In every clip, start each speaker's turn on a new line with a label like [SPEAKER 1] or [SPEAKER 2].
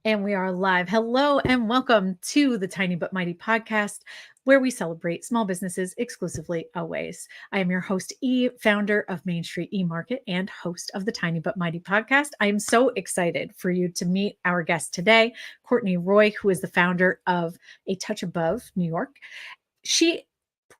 [SPEAKER 1] And we are live. Hello and welcome to the Tiny But Mighty podcast, where we celebrate small businesses exclusively always. I am your host, E, founder of Main Street E-Market and host of the Tiny But Mighty podcast. I am so excited for you to meet our guest today, Cortney Roy, who is the founder of A Touch Above New York. She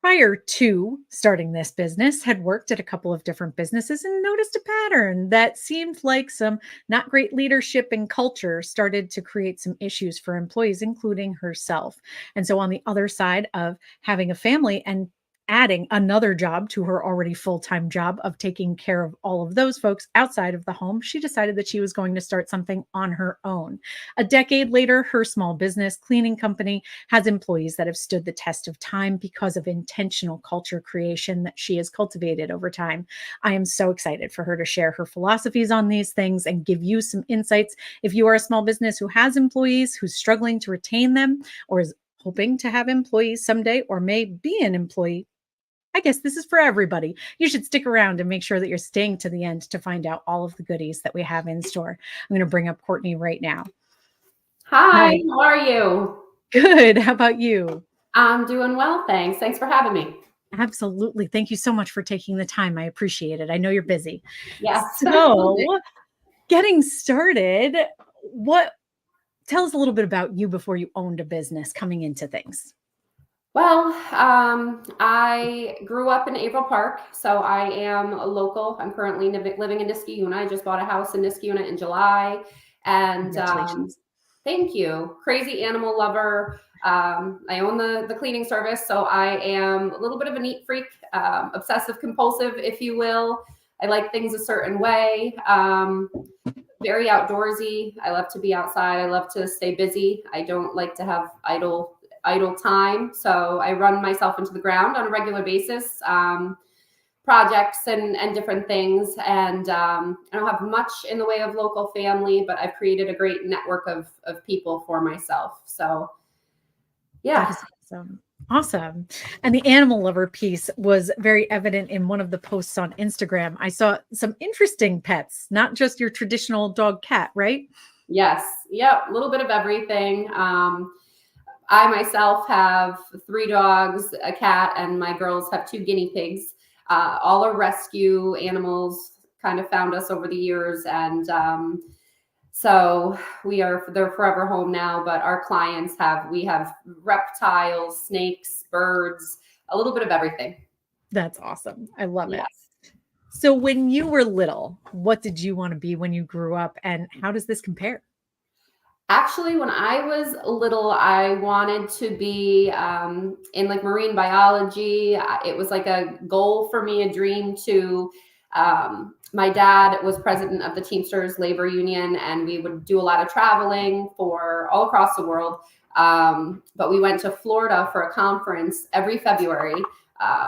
[SPEAKER 1] prior to starting this business had worked at a couple of different businesses and noticed a pattern that seemed like some not great leadership and culture started to create some issues for employees, including herself. And so on the other side of having a family and adding another job to her already full-time job of taking care of all of those folks outside of the home, she decided that she was going to start something on her own. A decade later, her small business cleaning company has employees that have stood the test of time because of intentional culture creation that she has cultivated over time. I am so excited for her to share her philosophies on these things and give you some insights. If you are a small business who has employees, who's struggling to retain them, or is hoping to have employees someday, or may be an employee, I guess this is for everybody. You should stick around and make sure that you're staying to the end to find out all of the goodies that we have in store. I'm going to bring up Cortney right now.
[SPEAKER 2] Hi,
[SPEAKER 1] Hi.
[SPEAKER 2] how are you?
[SPEAKER 1] Good. How about you?
[SPEAKER 2] I'm doing well, thanks. Thanks for having me.
[SPEAKER 1] Absolutely. Thank you so much for taking the time. I appreciate it. I know you're busy.
[SPEAKER 2] Yes.
[SPEAKER 1] So, getting started, what tell us a little bit about you before you owned a business coming into things.
[SPEAKER 2] Well, I grew up in April Park, so I am a local. I'm currently living in Niskayuna. I just bought a house in Niskayuna in July, and
[SPEAKER 1] Congratulations.
[SPEAKER 2] thank you. Crazy animal lover. I own the cleaning service, so I am a little bit of a neat freak, obsessive compulsive, if you will. I like things a certain way. Very outdoorsy. I love to be outside. I love to stay busy. I don't like to have idle time. So I run myself into the ground on a regular basis, projects and different things. And I don't have much in the way of local family, but I've created a great network of people for myself. So yeah.
[SPEAKER 1] That is awesome. Awesome. And the animal lover piece was very evident in one of the posts on Instagram. I saw some interesting pets, not just your traditional dog cat, right?
[SPEAKER 2] Yes. Yep. A little bit of everything. I myself have 3 dogs, a cat, and my girls have 2 guinea pigs. All are rescue animals, kind of found us over the years. And so they're forever home now, but our clients we have reptiles, snakes, birds, a little bit of everything.
[SPEAKER 1] That's awesome. I love it.
[SPEAKER 2] Yes.
[SPEAKER 1] So, when you were little, what did you want to be when you grew up, and how does this compare?
[SPEAKER 2] Actually, when I was little, I wanted to be in like marine biology. It was like a goal for me, a dream to. My dad was president of the Teamsters Labor Union, and we would do a lot of traveling for all across the world. But we went to Florida for a conference every February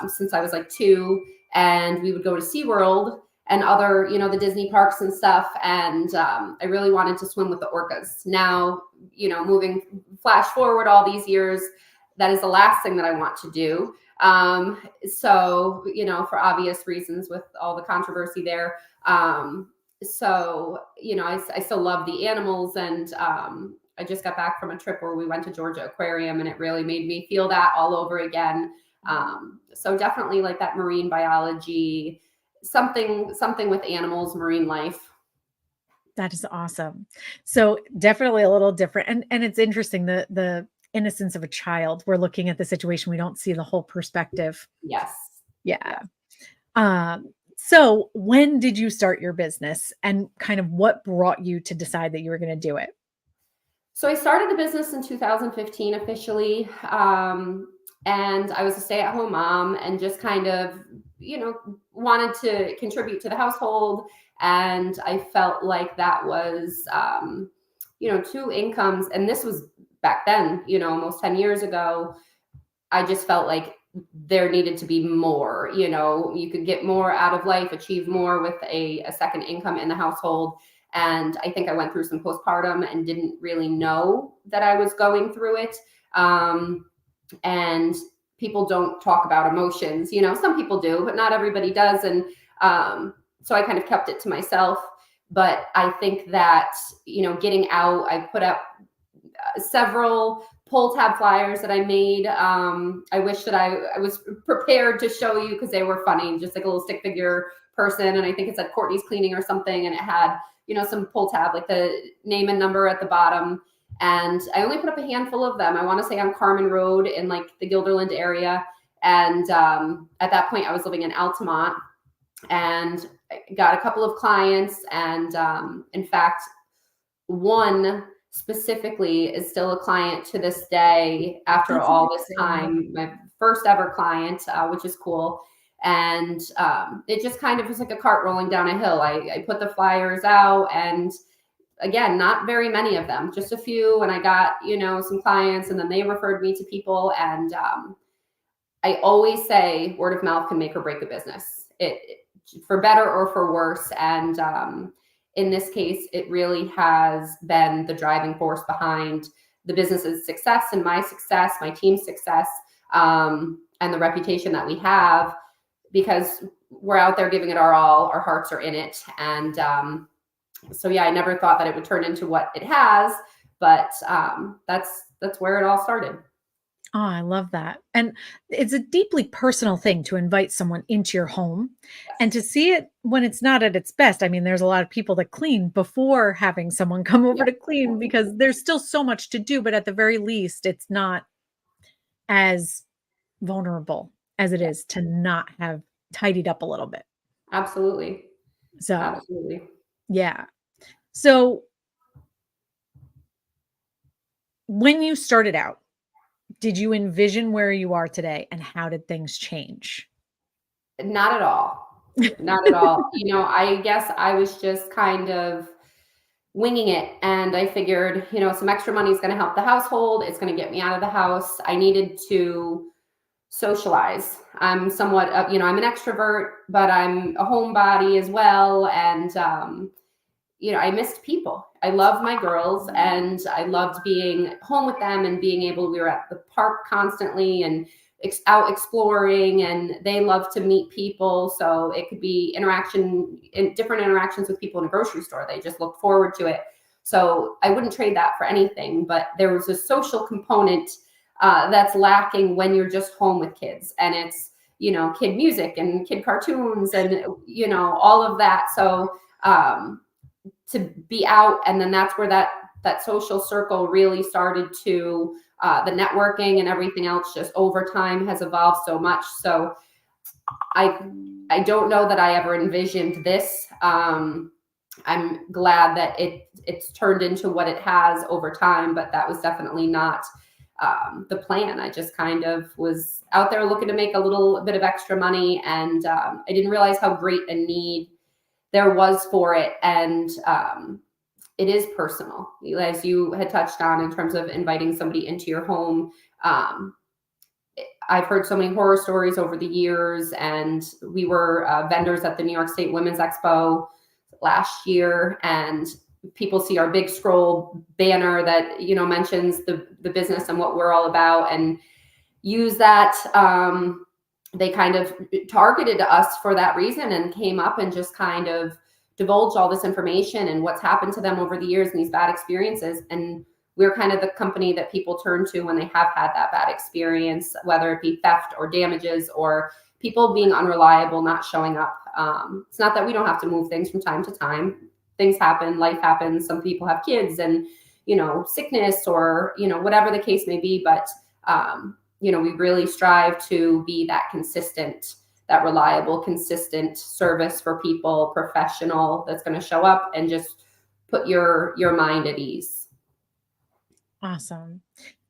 [SPEAKER 2] since I was like 2, and we would go to SeaWorld and other, the Disney parks and stuff. And I really wanted to swim with the orcas. Now, moving flash forward all these years, that is the last thing that I want to do. So, for obvious reasons with all the controversy there. So, I still love the animals. And I just got back from a trip where we went to Georgia Aquarium, and it really made me feel that all over again. So definitely like that marine biology, something with animals, marine life.
[SPEAKER 1] That is awesome. So, definitely a little different, and it's interesting, the innocence of a child. We're looking at the situation, we don't see the whole perspective.
[SPEAKER 2] Yes.
[SPEAKER 1] Yeah. So when did you start your business, and kind of what brought you to decide that you were going to do it?
[SPEAKER 2] So I started the business in 2015 officially. And I was a stay-at-home mom and just kind of, wanted to contribute to the household. And I felt like that was, 2 incomes. And this was back then, almost 10 years ago. I just felt like there needed to be more. You could get more out of life, achieve more with a second income in the household. And I think I went through some postpartum and didn't really know that I was going through it. And people don't talk about emotions. Some people do, but not everybody does. And so I kind of kept it to myself. But I think that, getting out, I put up several pull tab flyers that I made. I wish that I was prepared to show you because they were funny, just like a little stick figure person. And I think it said Courtney's Cleaning or something. And it had, some pull tab, like the name and number at the bottom. And I only put up a handful of them. I want to say on Carmen Road in like the Guilderland area. And at that point, I was living in Altamont and got a couple of clients. And in fact, one specifically is still a client to this day after
[SPEAKER 1] That's
[SPEAKER 2] all this
[SPEAKER 1] amazing.
[SPEAKER 2] time, my first ever client, which is cool. And it just kind of was like a cart rolling down a hill. I put the flyers out, and again, not very many of them, just a few. And I got, some clients, and then they referred me to people. And I always say word of mouth can make or break a business, for better or for worse. And in this case, it really has been the driving force behind the business's success and my success, my team's success, and the reputation that we have, because we're out there giving it our all. Our hearts are in it. And so, yeah, I never thought that it would turn into what it has, but that's where it all started.
[SPEAKER 1] Oh, I love that. And it's a deeply personal thing to invite someone into your home and to see it when it's not at its best. I mean, there's a lot of people that clean before having someone come over
[SPEAKER 2] Yep.
[SPEAKER 1] to clean because there's still so much to do, but at the very least, it's not as vulnerable as it
[SPEAKER 2] Yeah,
[SPEAKER 1] is to not have tidied up a little bit.
[SPEAKER 2] absolutely.
[SPEAKER 1] So,
[SPEAKER 2] Absolutely.
[SPEAKER 1] yeah. So, when you started out, did you envision where you are today and how did things change?
[SPEAKER 2] Not at all. Not at all. I guess I was just kind of winging it. And I figured, some extra money is going to help the household. It's going to get me out of the house. I needed to socialize. I'm somewhat, I'm an extrovert, but I'm a homebody as well. And, I missed people. I love my girls and I loved being home with them and being able, we were at the park constantly and out exploring, and they love to meet people. So it could be different interactions with people in a grocery store. They just look forward to it. So I wouldn't trade that for anything, but there was a social component that's lacking when you're just home with kids, and it's, kid music and kid cartoons and, all of that. So, to be out, and then that's where that social circle really started to the networking and everything else just over time has evolved so much. So I don't know that I ever envisioned this. I'm glad that it's turned into what it has over time, but that was definitely not the plan. I just kind of was out there looking to make a little bit of extra money, and I didn't realize how great a need there was for it. And it is personal, as you had touched on, in terms of inviting somebody into your home. I've heard so many horror stories over the years, and we were vendors at the New York State Women's Expo last year, and people see our big scroll banner that, mentions the business and what we're all about, and use that. They kind of targeted us for that reason and came up and just kind of divulged all this information and what's happened to them over the years and these bad experiences. And we're kind of the company that people turn to when they have had that bad experience, whether it be theft or damages or people being unreliable, not showing up. It's not that we don't have to move things from time to time. Things happen, life happens. Some people have kids and, sickness or, whatever the case may be. But, we really strive to be that consistent, that reliable, consistent service for people, professional, that's going to show up and just put your mind at ease.
[SPEAKER 1] Awesome.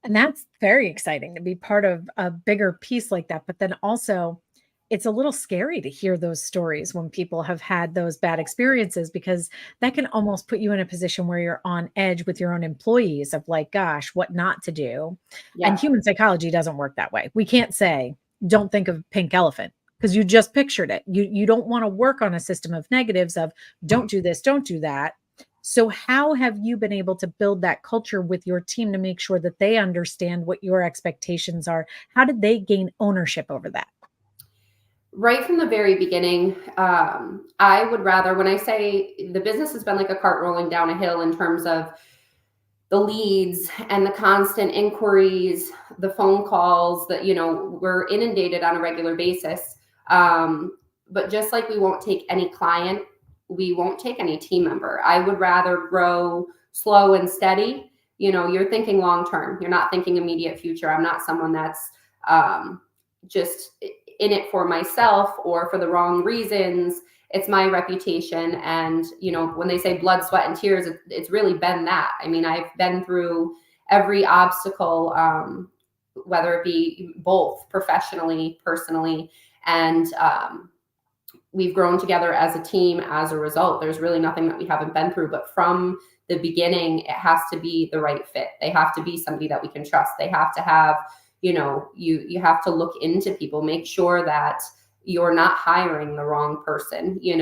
[SPEAKER 1] And that's very exciting to be part of a bigger piece like that. But then also, it's a little scary to hear those stories when people have had those bad experiences because that can almost put you in a position where you're on edge with your own employees of like, gosh, what not to do. And
[SPEAKER 2] Yeah.
[SPEAKER 1] human psychology doesn't work that way. We can't say, don't think of pink elephant because you just pictured it. You don't want to work on a system of negatives of don't do this, don't do that. So, how have you been able to build that culture with your team to make sure that they understand what your expectations are? How did they gain ownership over that?
[SPEAKER 2] Right from the very beginning, I would rather, when I say the business has been like a cart rolling down a hill in terms of the leads and the constant inquiries, the phone calls that, we're inundated on a regular basis. But just like we won't take any client, we won't take any team member. I would rather grow slow and steady. You're thinking long term. You're not thinking immediate future. I'm not someone that's just in it for myself or for the wrong reasons. It's my reputation. And, when they say blood, sweat, and tears, it's really been that. I mean, I've been through every obstacle, whether it be both professionally, personally, and we've grown together as a team as a result. There's really nothing that we haven't been through, but from the beginning, it has to be the right fit. They have to be somebody that we can trust. They have to have, you have to look into people, make sure that you're not hiring the wrong person. You'd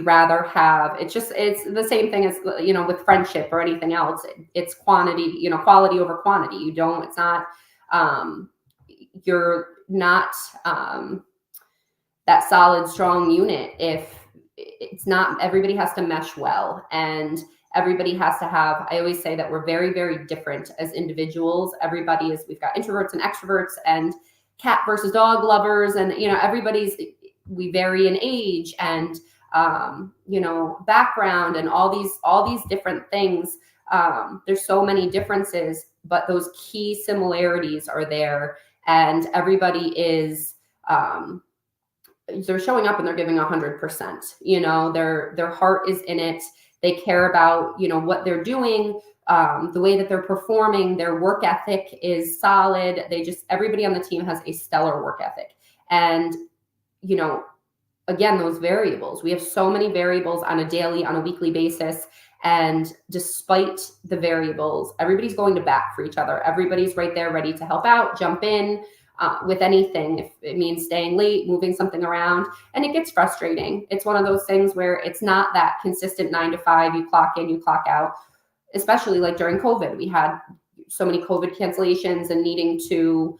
[SPEAKER 2] rather have, it's the same thing as, with friendship or anything else. It's quantity, quality over quantity. It's not, you're not, that solid, strong unit if it's not. Everybody has to mesh well, and everybody has to have, I always say that we're very, very different as individuals. We've got introverts and extroverts and cat versus dog lovers, and we vary in age and background and all these different things. There's so many differences, but those key similarities are there, and everybody is they're showing up and they're giving 100%. Their heart is in it. They care about, what they're doing, the way that they're performing. Their work ethic is solid. Everybody on the team has a stellar work ethic. And, again, those variables, we have so many variables on a daily, on a weekly basis. And despite the variables, everybody's going to bat for each other. Everybody's right there ready to help out, jump in. With anything, if it means staying late, moving something around, and it gets frustrating. It's one of those things where it's not that consistent 9 to 5, you clock in, you clock out, especially like during COVID. We had so many COVID cancellations and needing to,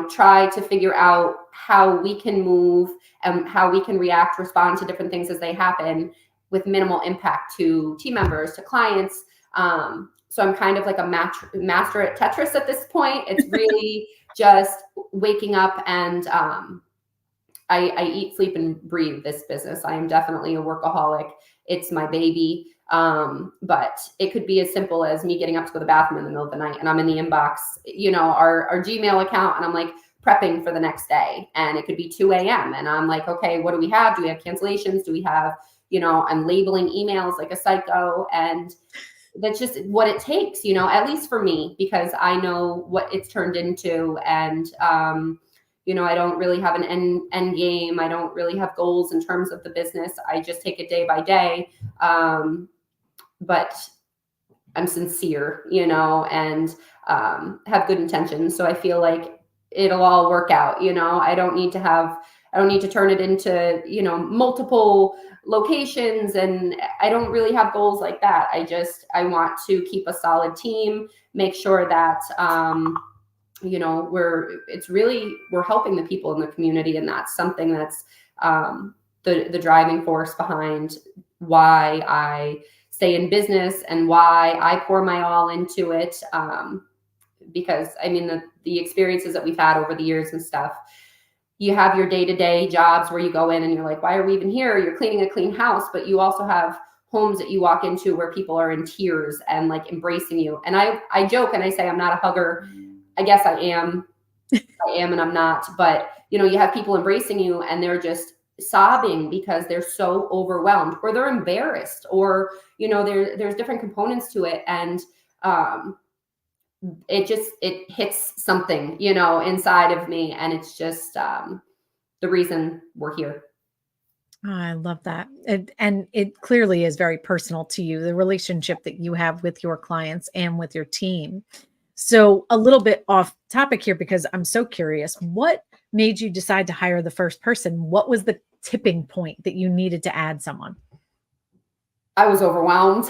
[SPEAKER 2] try to figure out how we can move and how we can react, respond to different things as they happen with minimal impact to team members, to clients. So I'm kind of like a master at Tetris at this point. It's really just waking up and I eat, sleep, and breathe this business. I am definitely a workaholic. It's my baby. But it could be as simple as me getting up to go to the bathroom in the middle of the night and I'm in the inbox, our Gmail account, and I'm like prepping for the next day. And it could be 2 a.m. and I'm like, okay, what do we have? Do we have cancellations? Do we have, I'm labeling emails like a psycho, and that's just what it takes, at least for me, because I know what it's turned into. And, I don't really have an end game. I don't really have goals in terms of the business. I just take it day by day. But I'm sincere, and have good intentions. So I feel like it'll all work out. I don't need to turn it into, multiple locations, and I don't really have goals like that. I want to keep a solid team, make sure that, we're helping the people in the community. And that's something that's the driving force behind why I stay in business and why I pour my all into it. Because I mean, the experiences that we've had over the years and stuff, you have your day-to-day jobs where you go in and you're like, why are we even here? You're cleaning a clean house, but you also have homes that you walk into where people are in tears and like embracing you. And I joke and I say, I'm not a hugger. I guess I am and I'm not, but you have people embracing you and they're just sobbing because they're so overwhelmed, or they're embarrassed, or, there's different components to it. And, it hits something, inside of me. And it's just the reason we're here.
[SPEAKER 1] Oh, I love that. And it clearly is very personal to you, the relationship that you have with your clients and with your team. So a little bit off topic here, because I'm so curious, what made you decide to hire the first person? What was the tipping point that you needed to add someone?
[SPEAKER 2] I was overwhelmed.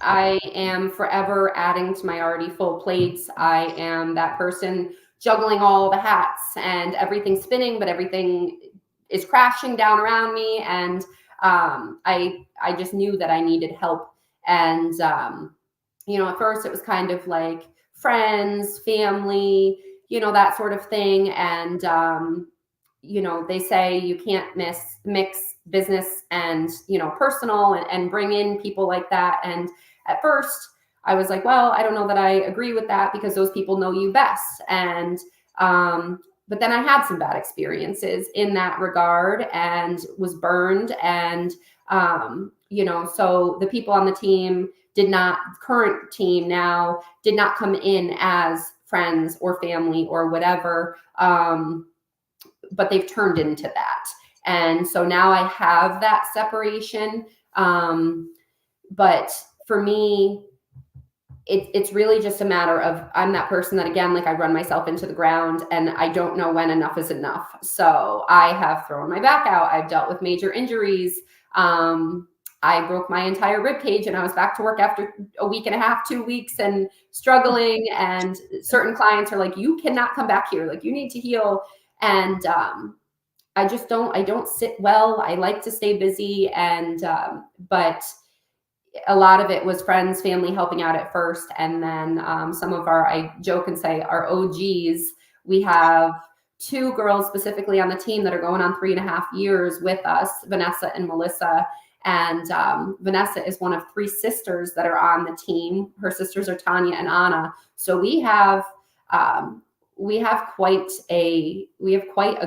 [SPEAKER 2] I am forever adding to my already full plates. I am that person juggling all the hats and everything's spinning, but everything is crashing down around me. And I just knew that I needed help. And, at first it was kind of like friends, family, that sort of thing. And, they say you can't mix business and, personal, and bring in people like that. And at first I was like, well, I don't know that I agree with that, because those people know you best. And, but then I had some bad experiences in that regard and was burned. And, so the people on the team current team now did not come in as friends or family or whatever. But they've turned into that. And so now I have that separation. But for me, it's really just a matter of, I'm that person that, again, like, I run myself into the ground and I don't know when enough is enough. So I have thrown my back out. I've dealt with major injuries. I broke my entire rib cage and I was back to work after a week and a half, 2 weeks, and struggling. And certain clients are like, you cannot come back here. Like, you need to heal. And I don't sit well. I like to stay busy. And, but a lot of it was friends, family helping out at first. And then some of I joke and say, our OGs, we have 2 girls specifically on the team that are going on 3.5 years with us, Vanessa and Melissa. And Vanessa is one of 3 sisters that are on the team. Her sisters are Tanya and Anna. So we have quite a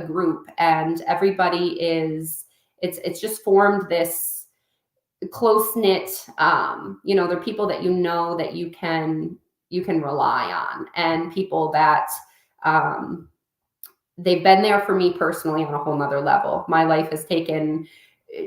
[SPEAKER 2] group, and everybody it's just formed this close knit. They're people that that you can rely on, and people that they've been there for me personally on a whole nother level. My life has taken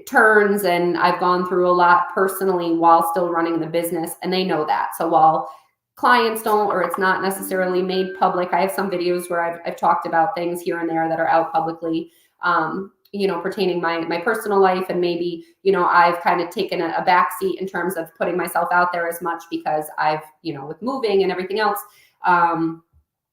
[SPEAKER 2] turns and I've gone through a lot personally while still running the business, and they know that. So while clients don't, or it's not necessarily made public, I have some videos where I've talked about things here and there that are out publicly, pertaining my personal life. And maybe, I've kind of taken a backseat in terms of putting myself out there as much, because I've, with moving and everything else,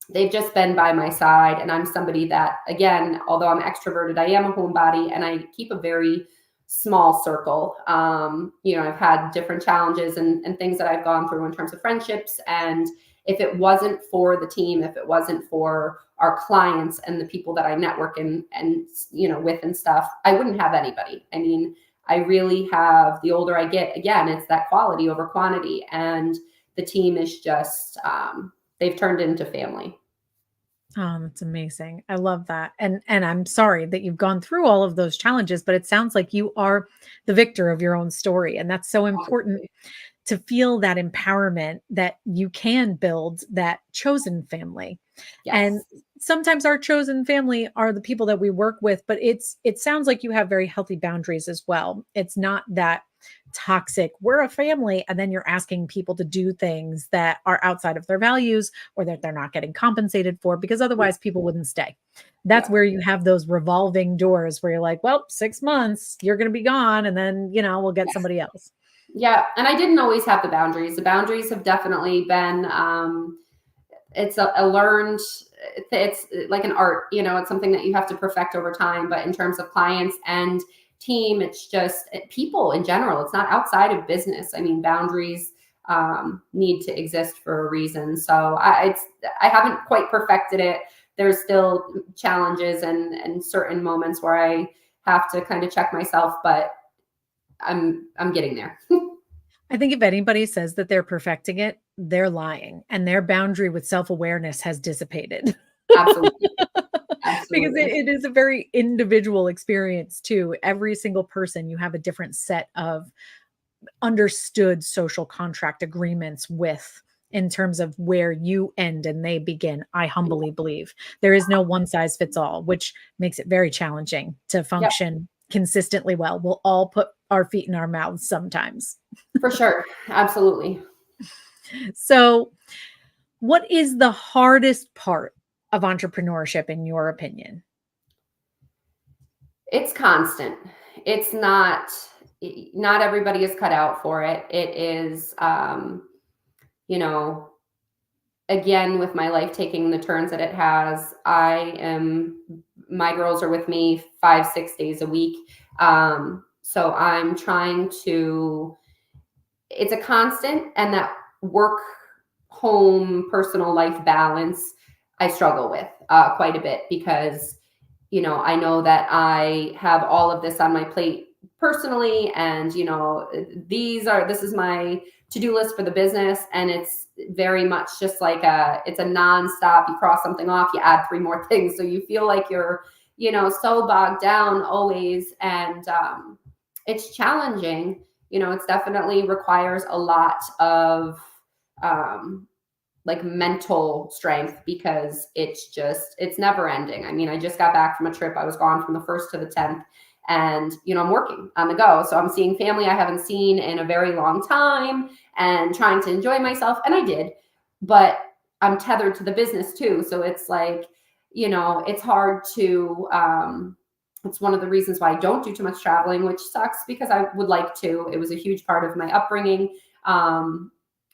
[SPEAKER 2] they've just been by my side. And I'm somebody that, again, although I'm extroverted, I am a homebody, and I keep a very small circle. I've had different challenges and things that I've gone through in terms of friendships. And if it wasn't for the team, if it wasn't for our clients and the people that I network and with and stuff, I wouldn't have anybody. I mean, I really have, the older I get, again, it's that quality over quantity. And the team is just, they've turned into family.
[SPEAKER 1] Oh, that's amazing. I love that. And I'm sorry that you've gone through all of those challenges, but it sounds like you are the victor of your own story. And that's so important, to feel that empowerment that you can build that chosen family.
[SPEAKER 2] Yes.
[SPEAKER 1] And sometimes our chosen family are the people that we work with, but it sounds like you have very healthy boundaries as well. It's not that toxic, we're a family, and then you're asking people to do things that are outside of their values, or that they're not getting compensated for, because otherwise people wouldn't stay. That's where you have those revolving doors where you're like, well, 6 months, you're going to be gone, and then, we'll get somebody else.
[SPEAKER 2] Yeah. And I didn't always have the boundaries. The boundaries have definitely been, it's a learned, it's like an art, it's something that you have to perfect over time. But in terms of clients and team, it's just people in general. It's not outside of business. I mean, boundaries need to exist for a reason. So I haven't quite perfected it. There's still challenges and certain moments where I have to kind of check myself, but I'm getting there.
[SPEAKER 1] I think if anybody says that they're perfecting it, they're lying, and their boundary with self-awareness has dissipated.
[SPEAKER 2] Absolutely.
[SPEAKER 1] Because
[SPEAKER 2] Absolutely.
[SPEAKER 1] it is a very individual experience too. Every single person, you have a different set of understood social contract agreements with, in terms of where you end and they begin. I humbly believe there is no one size fits all, which makes it very challenging to
[SPEAKER 2] Yep,
[SPEAKER 1] function consistently well. We'll all put our feet in our mouths sometimes.
[SPEAKER 2] for sure. Absolutely.
[SPEAKER 1] So, what is the hardest part of entrepreneurship in your opinion?
[SPEAKER 2] It's constant. It's not everybody is cut out for it. It is, you know, again, with my life taking the turns that it has, my girls are with me 5, 6 days a week. So I'm trying to, it's a constant, and that work, home, personal life balance, I struggle with quite a bit because, I know that I have all of this on my plate personally, and, this is my to-do list for the business. And it's very much just like it's a nonstop. You cross something off, you add 3 more things. So you feel like you're, so bogged down always. And it's challenging. It's definitely requires a lot of, like mental strength, because it's never ending. I mean, I just got back from a trip. I was gone from the 1st to the 10th, and I'm working on the go. So I'm seeing family I haven't seen in a very long time and trying to enjoy myself. And I did, but I'm tethered to the business too. So it's like, it's hard to, it's one of the reasons why I don't do too much traveling, which sucks because I would like to. It was a huge part of my upbringing.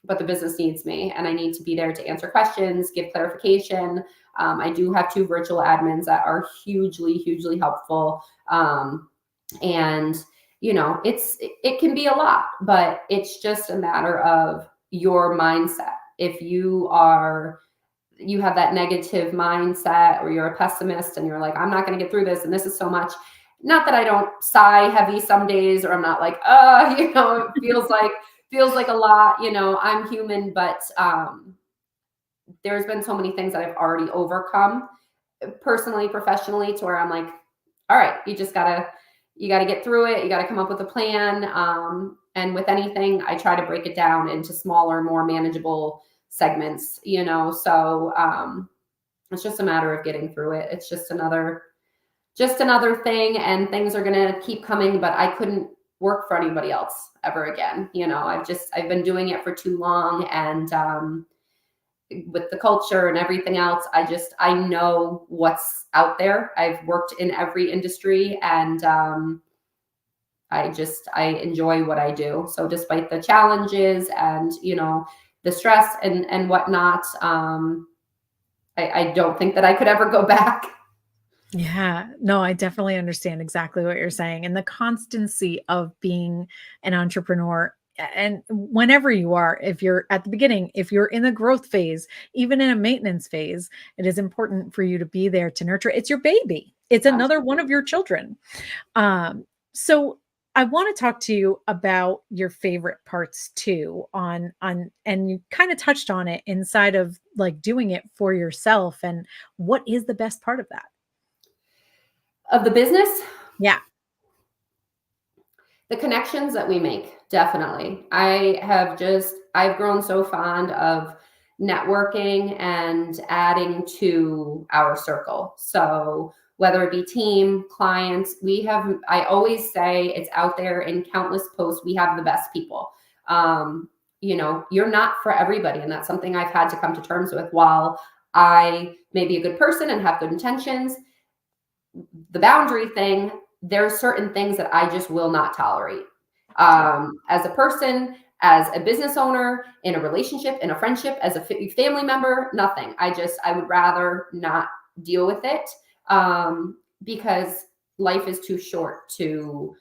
[SPEAKER 2] But the business needs me, and I need to be there to answer questions, give clarification. I do have 2 virtual admins that are hugely, hugely helpful. And it can be a lot, but it's just a matter of your mindset. If you have that negative mindset, or you're a pessimist and you're like, I'm not going to get through this, and this is so much. Not that I don't sigh heavy some days, or I'm not like, it feels like a lot, I'm human, but there's been so many things that I've already overcome personally, professionally, to where I'm like, all right, you gotta get through it. You got to come up with a plan. And with anything, I try to break it down into smaller, more manageable segments, so it's just a matter of getting through it. It's just another thing, and things are going to keep coming, but I couldn't work for anybody else ever again. I've been doing it for too long. And with the culture and everything else, I know what's out there. I've worked in every industry, and I enjoy what I do. So despite the challenges and, the stress and whatnot, I don't think that I could ever go back.
[SPEAKER 1] Yeah, no, I definitely understand exactly what you're saying. And the constancy of being an entrepreneur, and whenever you are, if you're at the beginning, if you're in the growth phase, even in a maintenance phase, it is important for you to be there to nurture. It's your baby, it's another one of your children. So I want to talk to you about your favorite parts too, and you kind of touched on it inside of like doing it for yourself. And what is the best part of that?
[SPEAKER 2] Of the business,
[SPEAKER 1] Yeah.
[SPEAKER 2] the connections that we make, definitely. I've grown so fond of networking and adding to our circle. So whether it be team, clients, I always say, it's out there in countless posts, we have the best people. You're not for everybody. And that's something I've had to come to terms with. While I may be a good person and have good intentions, the boundary thing, there are certain things that I just will not tolerate. As a person, as a business owner, in a relationship, in a friendship, as a family member, nothing. I would rather not deal with it, because life is too short to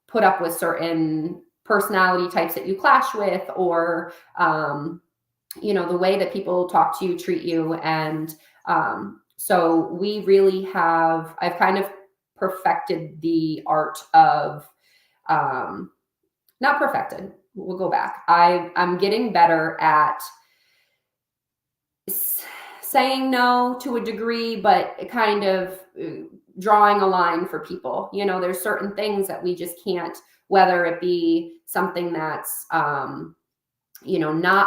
[SPEAKER 2] put up with certain personality types that you clash with, or, the way that people talk to you, treat you. And so I've kind of perfected the art of, not perfected, we'll go back. I'm getting better at saying no to a degree, but kind of drawing a line for people. There's certain things that we just can't, whether it be something that's, not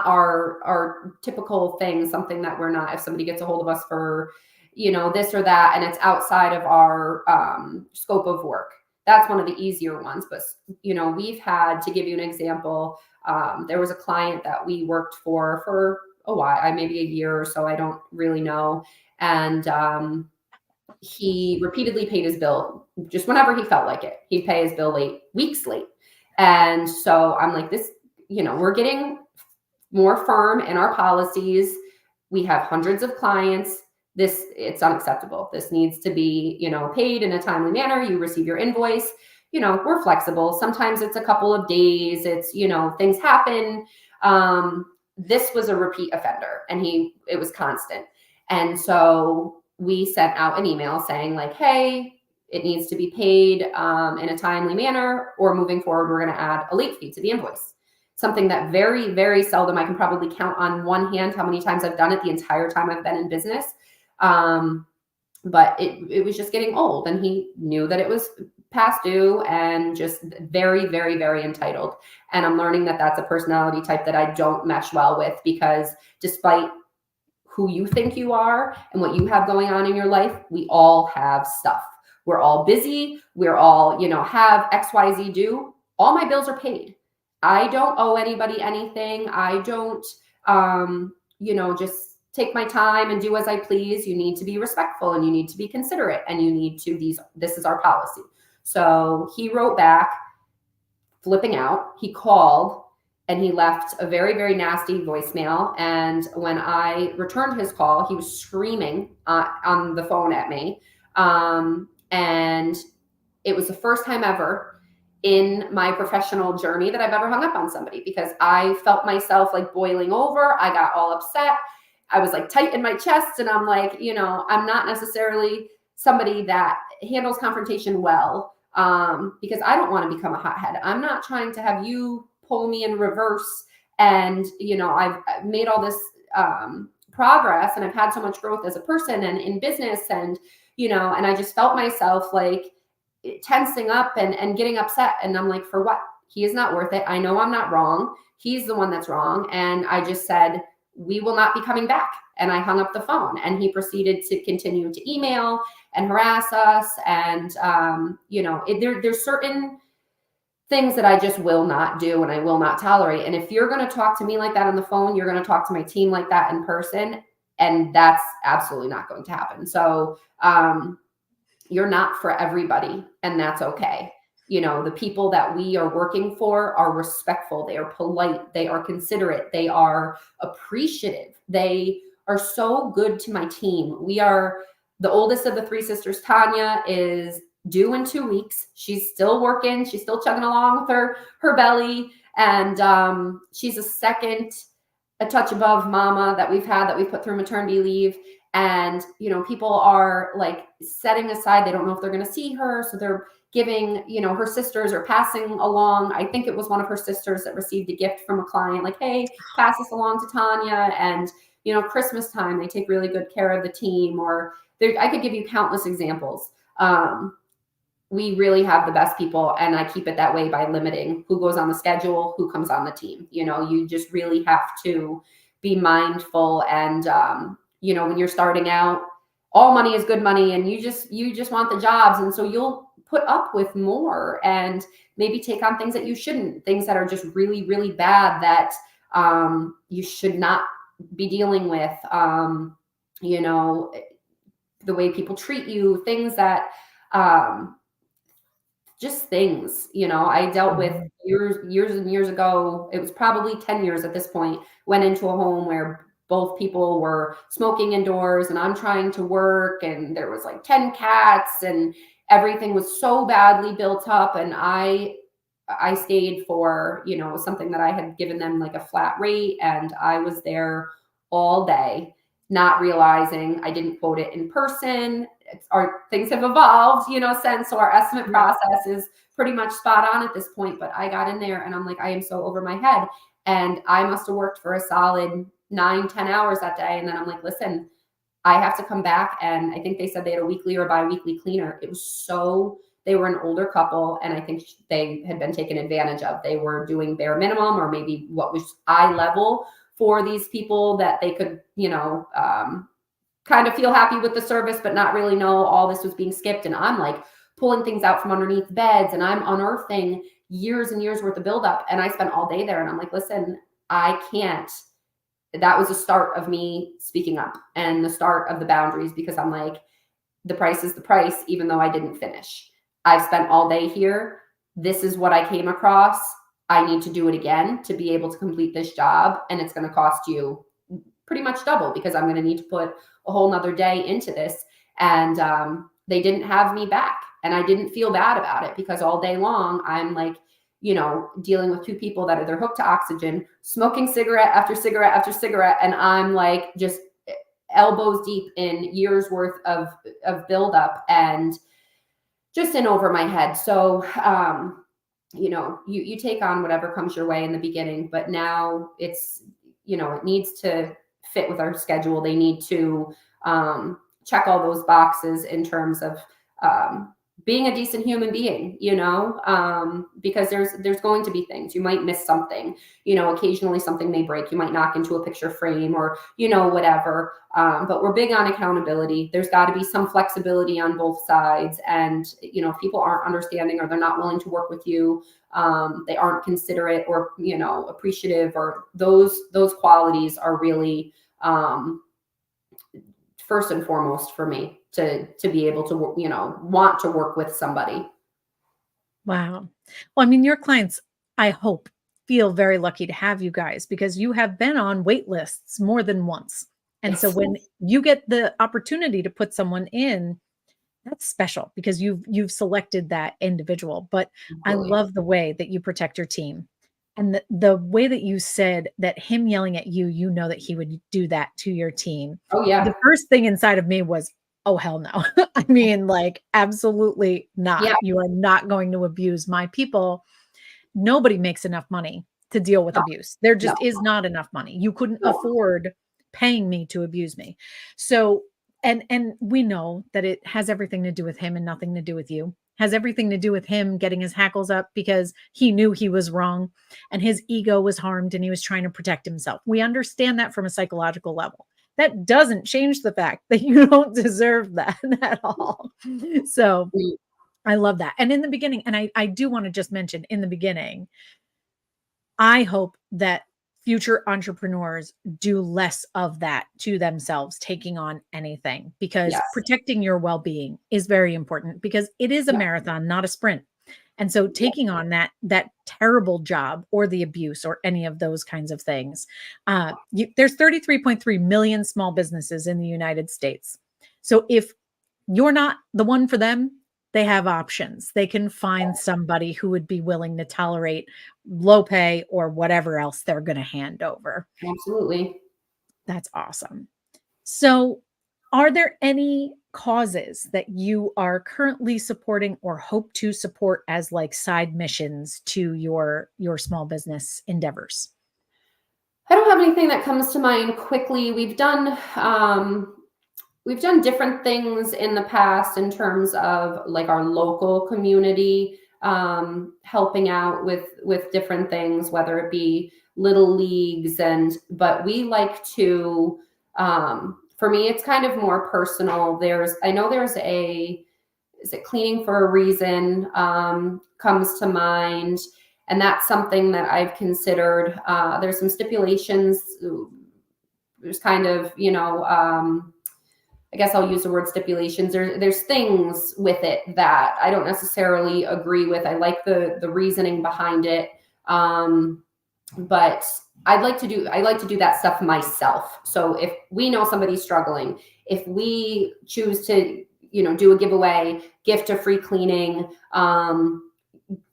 [SPEAKER 2] our typical thing, something that we're not, if somebody gets a hold of us for, this or that, and it's outside of our scope of work. That's one of the easier ones. But, we've had, to give you an example, there was a client that we worked for a while, maybe a year or so, I don't really know. And he repeatedly paid his bill just whenever he felt like it. He'd pay his bill late, weeks late. And so I'm like, this, we're getting more firm in our policies. We have hundreds of clients. It's unacceptable. This needs to be, paid in a timely manner. You receive your invoice. We're flexible. Sometimes it's a couple of days. It's, things happen. This was a repeat offender, and it was constant. And so we sent out an email saying like, hey, it needs to be paid in a timely manner, or moving forward, we're going to add a late fee to the invoice. Something that very, very seldom, I can probably count on one hand how many times I've done it the entire time I've been in business. But it was just getting old, and he knew that it was past due, and just very, very, very entitled. And I'm learning that that's a personality type that I don't mesh well with, because despite who you think you are and what you have going on in your life, we all have stuff. We're all busy. We're all, have XYZ due. All my bills are paid. I don't owe anybody anything. I don't, just take my time and do as I please. You need to be respectful, and you need to be considerate, and you need to, this is our policy. So he wrote back, flipping out. He called, and he left a very, very nasty voicemail. And when I returned his call, he was screaming on the phone at me. And it was the first time ever in my professional journey that I've ever hung up on somebody, because I felt myself like boiling over. I got all upset. I was like tight in my chest, and I'm like, I'm not necessarily somebody that handles confrontation well, because I don't want to become a hothead. I'm not trying to have you pull me in reverse. And, I've made all this progress, and I've had so much growth as a person and in business, and, and I just felt myself like tensing up and getting upset. And I'm like, for what? He is not worth it. I know I'm not wrong. He's the one that's wrong. And I just said, we will not be coming back. And I hung up the phone, and he proceeded to continue to email and harass us. And, there's certain things that I just will not do, and I will not tolerate. And if you're going to talk to me like that on the phone, you're going to talk to my team like that in person. And that's absolutely not going to happen. So, you're not for everybody, and that's okay. The people that we are working for are respectful. They are polite. They are considerate. They are appreciative. They are so good to my team. We are the oldest of the three sisters. Tanya is due in 2 weeks. She's still working. She's still chugging along with her belly. And she's a touch above mama that we've put through maternity leave. And, people are like setting aside, they don't know if they're going to see her. So they're giving, her sisters are passing along. I think it was one of her sisters that received a gift from a client, like, hey, pass this along to Tanya. And, Christmas time, they take really good care of the team. Or I could give you countless examples. We really have the best people, and I keep it that way by limiting who goes on the schedule, who comes on the team. You just really have to be mindful. And, when you're starting out, all money is good money, and you just want the jobs. And so you'll put up with more, and maybe take on things that you shouldn't, things that are just really, really bad that you should not be dealing with, the way people treat you, things that, just things, I dealt with years and years ago. It was probably 10 years at this point, went into a home where both people were smoking indoors, and I'm trying to work, and there was like 10 cats, and everything was so badly built up. And I stayed for, something that I had given them like a flat rate, and I was there all day, not realizing I didn't quote it in person. Our things have evolved, since. So our estimate process is pretty much spot on at this point. But I got in there, and I'm like, I am so over my head. And I must have worked for a solid 9-10 hours that day. And then I'm like, listen, I have to come back. And I think they said they had a weekly or bi-weekly cleaner. They were an older couple, and I think they had been taken advantage of. They were doing bare minimum, or maybe what was eye level for these people, that they could, kind of feel happy with the service, but not really know all this was being skipped. And I'm like pulling things out from underneath beds, and I'm unearthing years and years worth of buildup. And I spent all day there, and I'm like, listen, I can't. That was the start of me speaking up, and the start of the boundaries, because I'm like, the price is the price, even though I didn't finish. I've spent all day here. This is what I came across. I need to do it again to be able to complete this job. And it's going to cost you pretty much double because I'm going to need to put a whole nother day into this. And they didn't have me back. And I didn't feel bad about it because all day long I'm like, dealing with two people that are they're hooked to oxygen, smoking cigarette after cigarette after cigarette. And I'm like just elbows deep in years worth of buildup and just in over my head. So, you take on whatever comes your way in the beginning, but now it's, it needs to fit with our schedule. They need to check all those boxes in terms of being a decent human being, because there's going to be things you might miss something, occasionally something may break. You might knock into a picture frame or, whatever. But we're big on accountability. There's got to be some flexibility on both sides. And, if people aren't understanding or they're not willing to work with you, they aren't considerate or, appreciative, or those qualities are really first and foremost for me to be able to, want to work with somebody.
[SPEAKER 1] Wow. Well, I mean, your clients, I hope, feel very lucky to have you guys because you have been on wait lists more than once. And so
[SPEAKER 2] Yes.
[SPEAKER 1] when you get the opportunity to put someone in, that's special because you've selected that individual. But I
[SPEAKER 2] Absolutely.
[SPEAKER 1] love the way that you protect your team. And the way that you said that him yelling at you, you know that he would do that to your team.
[SPEAKER 2] Oh
[SPEAKER 1] The
[SPEAKER 2] yeah.
[SPEAKER 1] first thing inside of me was, oh hell no. I mean, like, absolutely not.
[SPEAKER 2] Yeah.
[SPEAKER 1] You are not going to abuse my people. Nobody makes enough money to deal with
[SPEAKER 2] No,
[SPEAKER 1] abuse. There
[SPEAKER 2] no,
[SPEAKER 1] just is not enough money. You couldn't
[SPEAKER 2] no.
[SPEAKER 1] afford paying me to abuse me. So, and we know that it has everything to do with him and nothing to do with you. Has everything to do with him getting his hackles up because he knew he was wrong and his ego was harmed and he was trying to protect himself. We understand that from a psychological level. That doesn't change the fact that you don't deserve that at all. So,
[SPEAKER 2] Mm.
[SPEAKER 1] I love that. And in the beginning, and I do want to just mention in the beginning, I hope that future entrepreneurs do less of that to themselves, taking on anything, because
[SPEAKER 2] Yes.
[SPEAKER 1] protecting your well being is very important because it is a
[SPEAKER 2] Yeah.
[SPEAKER 1] marathon, not a sprint. And so
[SPEAKER 2] Yeah.
[SPEAKER 1] taking on that terrible job or the abuse or any of those kinds of things, there's 33.3 million small businesses in the United States. So if you're not the one for them, they have options. They can find somebody who would be willing to tolerate low pay or whatever else they're going to hand over.
[SPEAKER 2] Absolutely.
[SPEAKER 1] That's awesome. So, are there any causes that you are currently supporting or hope to support as like side missions to your small business endeavors?
[SPEAKER 2] I don't have anything that comes to mind quickly. We've done different things in the past in terms of like our local community, helping out with different things, whether it be little leagues, but we like to, for me it's kind of more personal. I know there's is it cleaning for a reason, comes to mind. And that's something that I've considered. There's some stipulations. There's kind of, I guess I'll use the word stipulations. There's things with it that I don't necessarily agree with. I like the reasoning behind it. But I like to do that stuff myself. So if we know somebody's struggling, if we choose to, do a giveaway, gift a free cleaning,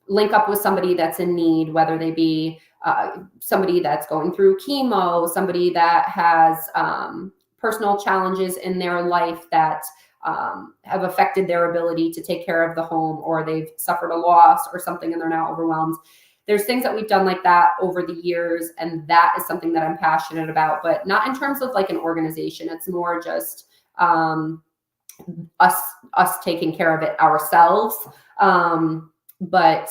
[SPEAKER 2] link up with somebody that's in need, whether they be somebody that's going through chemo, somebody that has personal challenges in their life that have affected their ability to take care of the home, or they've suffered a loss or something and they're now overwhelmed. There's things that we've done like that over the years, and that is something that I'm passionate about, but not in terms of like an organization. It's more just us taking care of it ourselves. But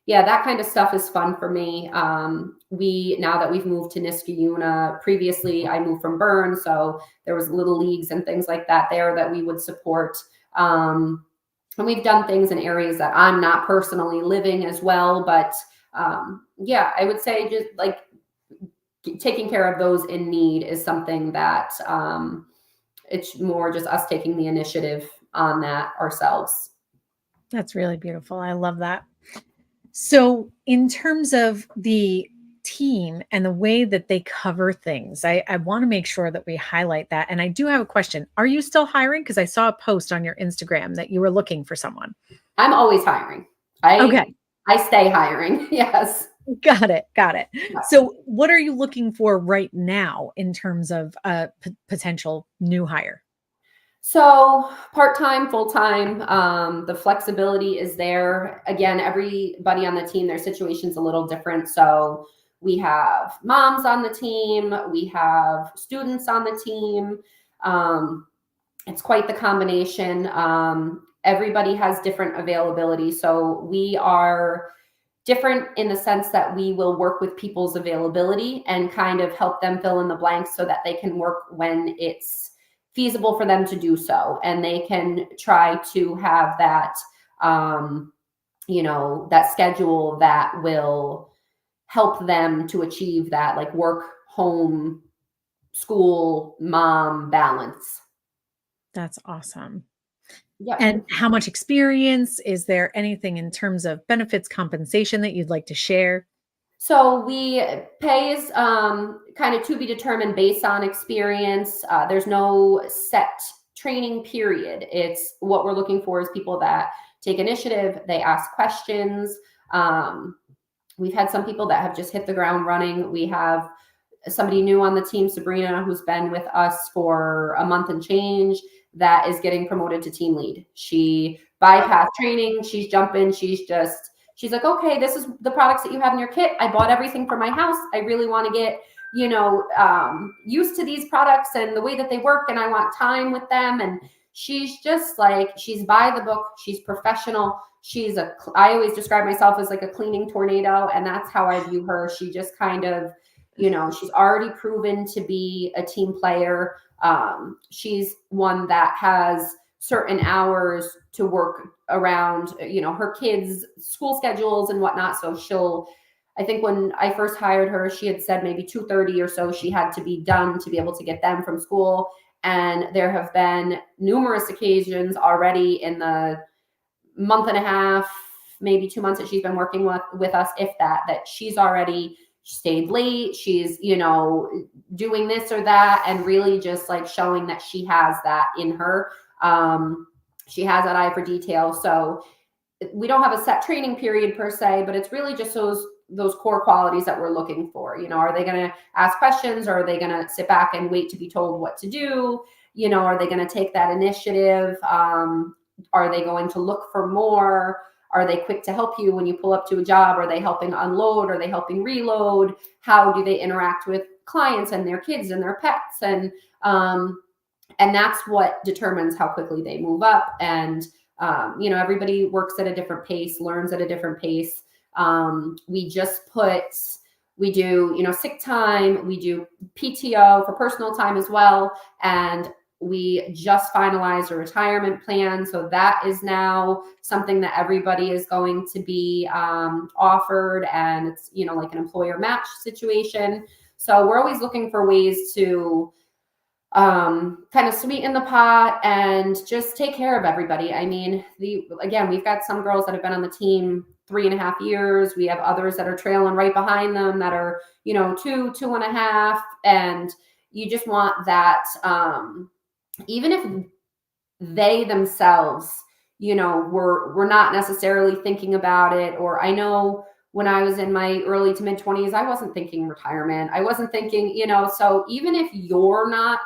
[SPEAKER 2] yeah, that kind of stuff is fun for me. Now that we've moved to Niskayuna, previously I moved from Bern, so there was little leagues and things like that there that we would support. And we've done things in areas that I'm not personally living as well. But yeah, I would say just like taking care of those in need is something that it's more just us taking the initiative on that ourselves.
[SPEAKER 1] That's really beautiful. I love that. So, in terms of the team and the way that they cover things, I want to make sure that we highlight that. And I do have a question. Are you still hiring? Because I saw a post on your Instagram that you were looking for someone.
[SPEAKER 2] I'm always hiring.
[SPEAKER 1] Okay.
[SPEAKER 2] I stay hiring. Yes.
[SPEAKER 1] Got it. Got it.
[SPEAKER 2] Yeah.
[SPEAKER 1] So, what are you looking for right now in terms of a potential new hire?
[SPEAKER 2] So part-time, full-time, the flexibility is there. Again, everybody on the team, their situation's a little different. So we have moms on the team, we have students on the team. Um, it's quite the combination. Everybody has different availability. So we are different in the sense that we will work with people's availability and kind of help them fill in the blanks so that they can work when it's feasible for them to do so. And they can try to have that, that schedule that will help them to achieve that, like work, home, school, mom balance.
[SPEAKER 1] That's awesome.
[SPEAKER 2] Yep.
[SPEAKER 1] And how much experience? Is there anything in terms of benefits, compensation that you'd like to share?
[SPEAKER 2] So we pay is kind of to be determined based on experience. There's no set training period. It's what we're looking for is people that take initiative, they ask questions. Um, we've had some people that have just hit the ground running. We have somebody new on the team, Sabrina, who's been with us for a month and change, that is getting promoted to team lead. She bypassed training. She's jumping. She's like, okay, this is the products that you have in your kit. I bought everything for my house. I really want to get, used to these products and the way that they work. And I want time with them. And she's just like, she's by the book. She's professional. I always describe myself as like a cleaning tornado. And that's how I view her. She just kind of, she's already proven to be a team player. She's one that has certain hours to work around, her kids' school schedules and whatnot. So I think when I first hired her, she had said maybe 2:30 or so she had to be done to be able to get them from school. And there have been numerous occasions already in the month and a half, maybe 2 months that she's been working with us, if that she's already stayed late. She's, doing this or that, and really just like showing that she has that in her. She has that eye for detail. So we don't have a set training period per se, but it's really just those core qualities that we're looking for. Are they going to ask questions, or are they going to sit back and wait to be told what to do? Are they going to take that initiative? Are they going to look for more? Are they quick to help you when you pull up to a job? Are they helping unload? Are they helping reload? How do they interact with clients and their kids and their pets? And that's what determines how quickly they move up. And, everybody works at a different pace, learns at a different pace. We do, sick time, we do PTO for personal time as well. And we just finalized a retirement plan. So that is now something that everybody is going to be offered. And it's, like an employer match situation. So we're always looking for ways to kind of sweeten the pot and just take care of everybody. I mean, we've got some girls that have been on the team 3.5 years. We have others that are trailing right behind them that are, 2.5. And you just want that, even if they themselves, were not necessarily thinking about it. Or I know when I was in my early to mid 20s, I wasn't thinking retirement. I wasn't thinking, so even if you're not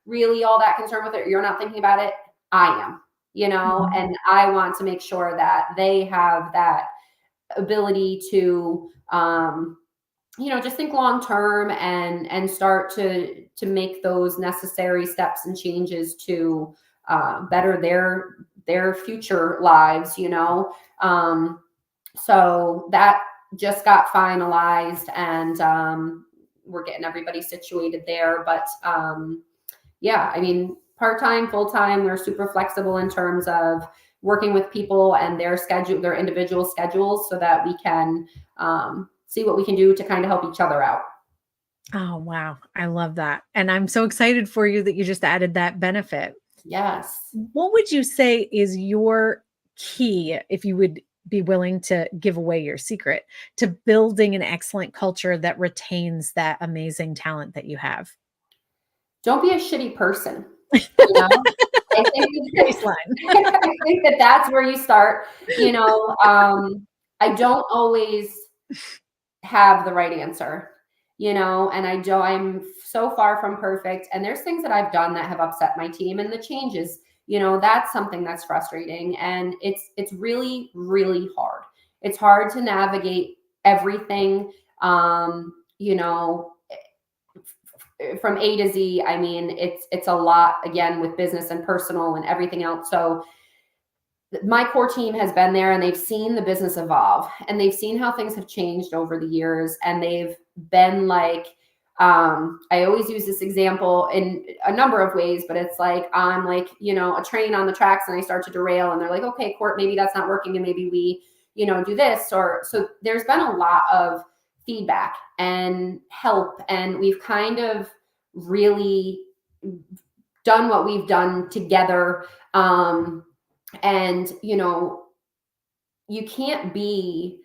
[SPEAKER 2] really all that concerned with it, you're not thinking about it, I am, and I want to make sure that they have that ability to, just think long term and start to make those necessary steps and changes to better their future lives. So that just got finalized, and we're getting everybody situated there. But I mean, part-time, full-time, we're super flexible in terms of working with people and their schedule, their individual schedules, so that we can see what we can do to kind of help each other out.
[SPEAKER 1] Oh, wow. I love that. And I'm so excited for you that you just added that benefit.
[SPEAKER 2] Yes.
[SPEAKER 1] What would you say is your key, if you would be willing to give away your secret to building an excellent culture that retains that amazing talent that you have?
[SPEAKER 2] Don't be a shitty person, you know? I think
[SPEAKER 1] Baseline.
[SPEAKER 2] I think that that's where you start, you know, I don't always have the right answer, you know, and I'm so far from perfect. And there's things that I've done that have upset my team, and the changes, you know, that's something that's frustrating. And it's really, really hard. It's hard to navigate everything, you know, from A to Z. I mean, it's a lot, again, with business and personal and everything else. So my core team has been there, and they've seen the business evolve, and they've seen how things have changed over the years. And they've been like, I always use this example in a number of ways, but it's like, I'm like, you know, a train on the tracks, and I start to derail, and they're like, okay, Court, maybe that's not working. And maybe we, you know, do this. Or so there's been a lot of feedback and help. And we've kind of really done what we've done together. And, you know, you can't be,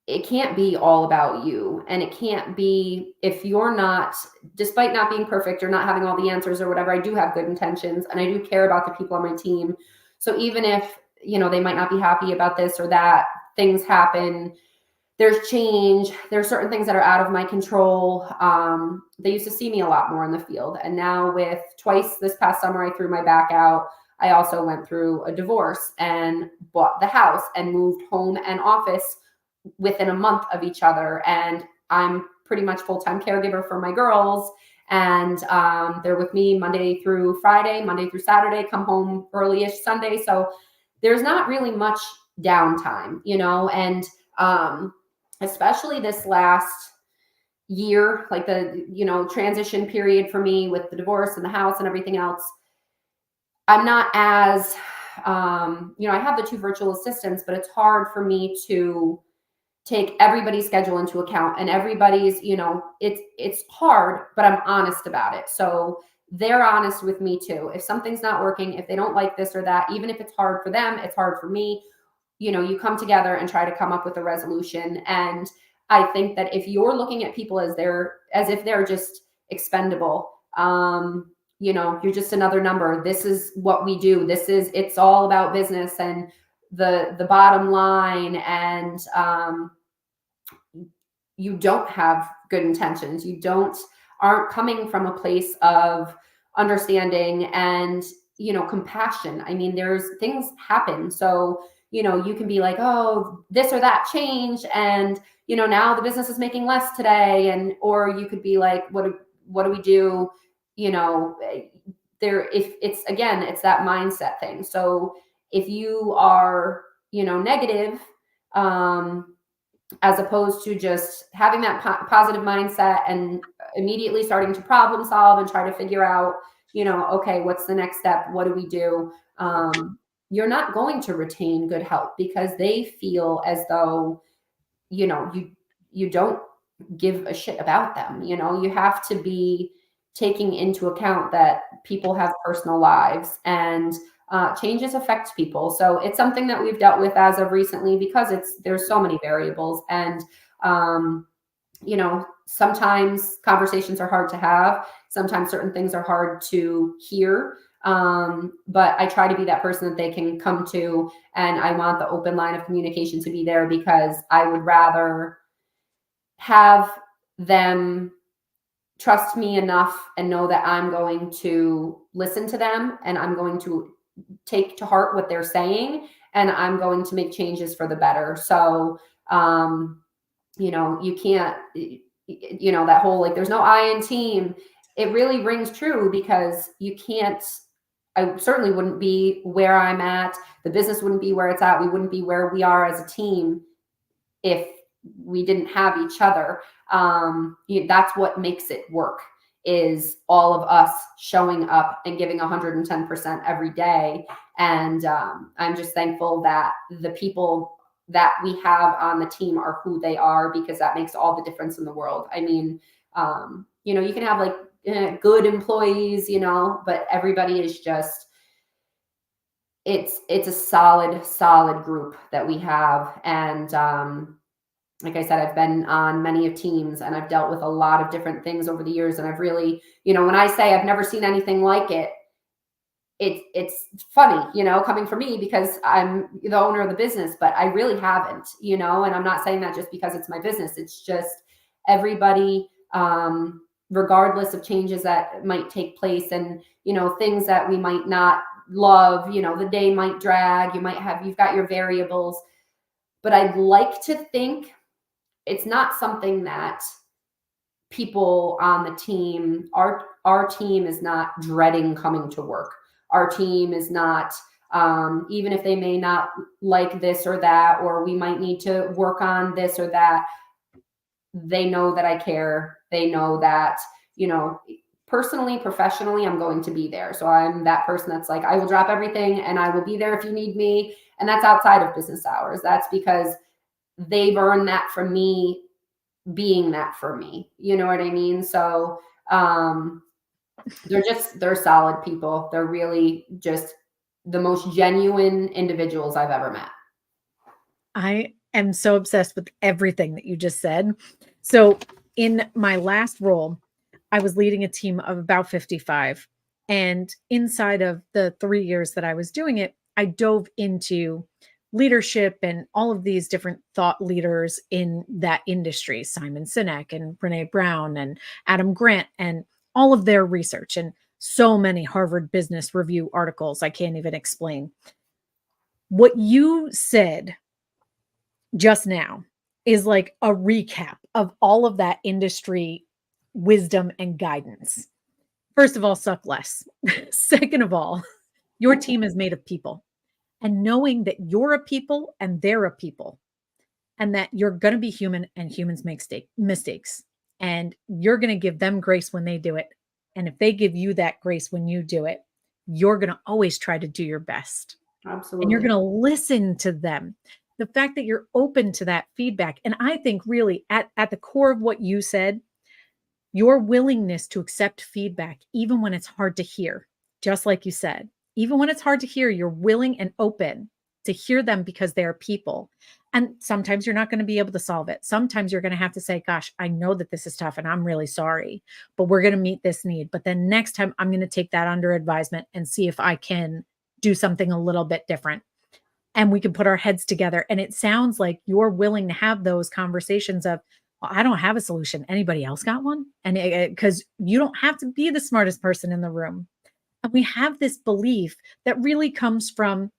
[SPEAKER 2] it can't be all about you. And it can't be, if you're not, despite not being perfect or not having all the answers or whatever, I do have good intentions, and I do care about the people on my team. So even if, you know, they might not be happy about this or that, things happen, there's change, there's certain things that are out of my control. They used to see me a lot more in the field. And now, with twice this past summer, I threw my back out. I also went through a divorce and bought the house and moved home and office within a month of each other. And I'm pretty much full-time caregiver for my girls. And they're with me Monday through Friday, Monday through Saturday, come home early-ish Sunday. So there's not really much downtime, you know, and especially this last year, like the, you know, transition period for me with the divorce and the house and everything else, I'm not as, you know, I have the 2 virtual assistants, but it's hard for me to take everybody's schedule into account, and everybody's, you know, it's hard, but I'm honest about it. So they're honest with me too. If something's not working, if they don't like this or that, even if it's hard for them, it's hard for me. You know, you come together and try to come up with a resolution. And I think that if you're looking at people as if they're just expendable, you know, you're just another number. This is what we do. It's all about business and the bottom line. And you don't have good intentions. Aren't coming from a place of understanding and, you know, compassion. I mean, there's things happen. So, you know, you can be like, oh, this or that changed, and, you know, now the business is making less today. And, or you could be like, what do we do? You know, if it's, again, it's that mindset thing. So if you are, you know, negative, as opposed to just having that positive mindset and immediately starting to problem solve and try to figure out, you know, okay, what's the next step? What do we do? You're not going to retain good help, because they feel as though, you know, you don't give a shit about them. You know, you have to be taking into account that people have personal lives, and changes affect people. So it's something that we've dealt with as of recently, because there's so many variables. And you know, sometimes conversations are hard to have, sometimes certain things are hard to hear, but I try to be that person that they can come to, and I want the open line of communication to be there, because I would rather have them trust me enough and know that I'm going to listen to them, and I'm going to take to heart what they're saying, and I'm going to make changes for the better. So, you know, you can't, you know, that whole, like, there's no I in team. It really rings true, because you can't, I certainly wouldn't be where I'm at. The business wouldn't be where it's at. We wouldn't be where we are as a team if we didn't have each other. That's what makes it work, is all of us showing up and giving 110% every day. And I'm just thankful that the people that we have on the team are who they are, because that makes all the difference in the world. I mean, you know, you can have like good employees, you know, but everybody is just it's a solid group that we have. And like I said, I've been on many of teams, and I've dealt with a lot of different things over the years. And I've really, when I say I've never seen anything like it, it's funny, coming from me, because I'm the owner of the business, but I really haven't, and I'm not saying that just because it's my business. It's just everybody, regardless of changes that might take place, and, things that we might not love, the day might drag, you've got your variables, but I'd like to think it's not something that people on the team, our team is not dreading coming to work. Our team is not, even if they may not like this or that, or we might need to work on this or that, they know that I care. They know that, personally, professionally, I'm going to be there. So I'm that person that's like, I will drop everything and I will be there if you need me. And that's outside of business hours. That's because they've earned that from me being that for me. You know what I mean? So they're solid people. They're really just the most genuine individuals I've ever met.
[SPEAKER 1] I am so obsessed with everything that you just said. So, in my last role, I was leading a team of about 55. And inside of the 3 years that I was doing it, I dove into leadership and all of these different thought leaders in that industry: Simon Sinek and Brene Brown and Adam Grant, and all of their research, and so many Harvard Business Review articles I can't even explain. What you said just now is like a recap of all of that industry wisdom and guidance. First of all, suck less. Second of all, your team is made of people. And knowing that you're a people and they're a people, and that you're going to be human and humans make mistakes, and you're going to give them grace when they do it. And if they give you that grace when you do it, you're going to always try to do your best, and you're going
[SPEAKER 2] Absolutely.
[SPEAKER 1] to listen to them. The fact that you're open to that feedback. And I think really at the core of what you said, your willingness to accept feedback, even when it's hard to hear, just like you said, even when it's hard to hear, you're willing and open to hear them because they're people. And sometimes you're not going to be able to solve it. Sometimes you're going to have to say, gosh, I know that this is tough and I'm really sorry, but we're going to meet this need. But then next time I'm going to take that under advisement and see if I can do something a little bit different, and we can put our heads together. And it sounds like you're willing to have those conversations of, well, I don't have a solution. Anybody else got one? And because you don't have to be the smartest person in the room. And we have this belief that really comes from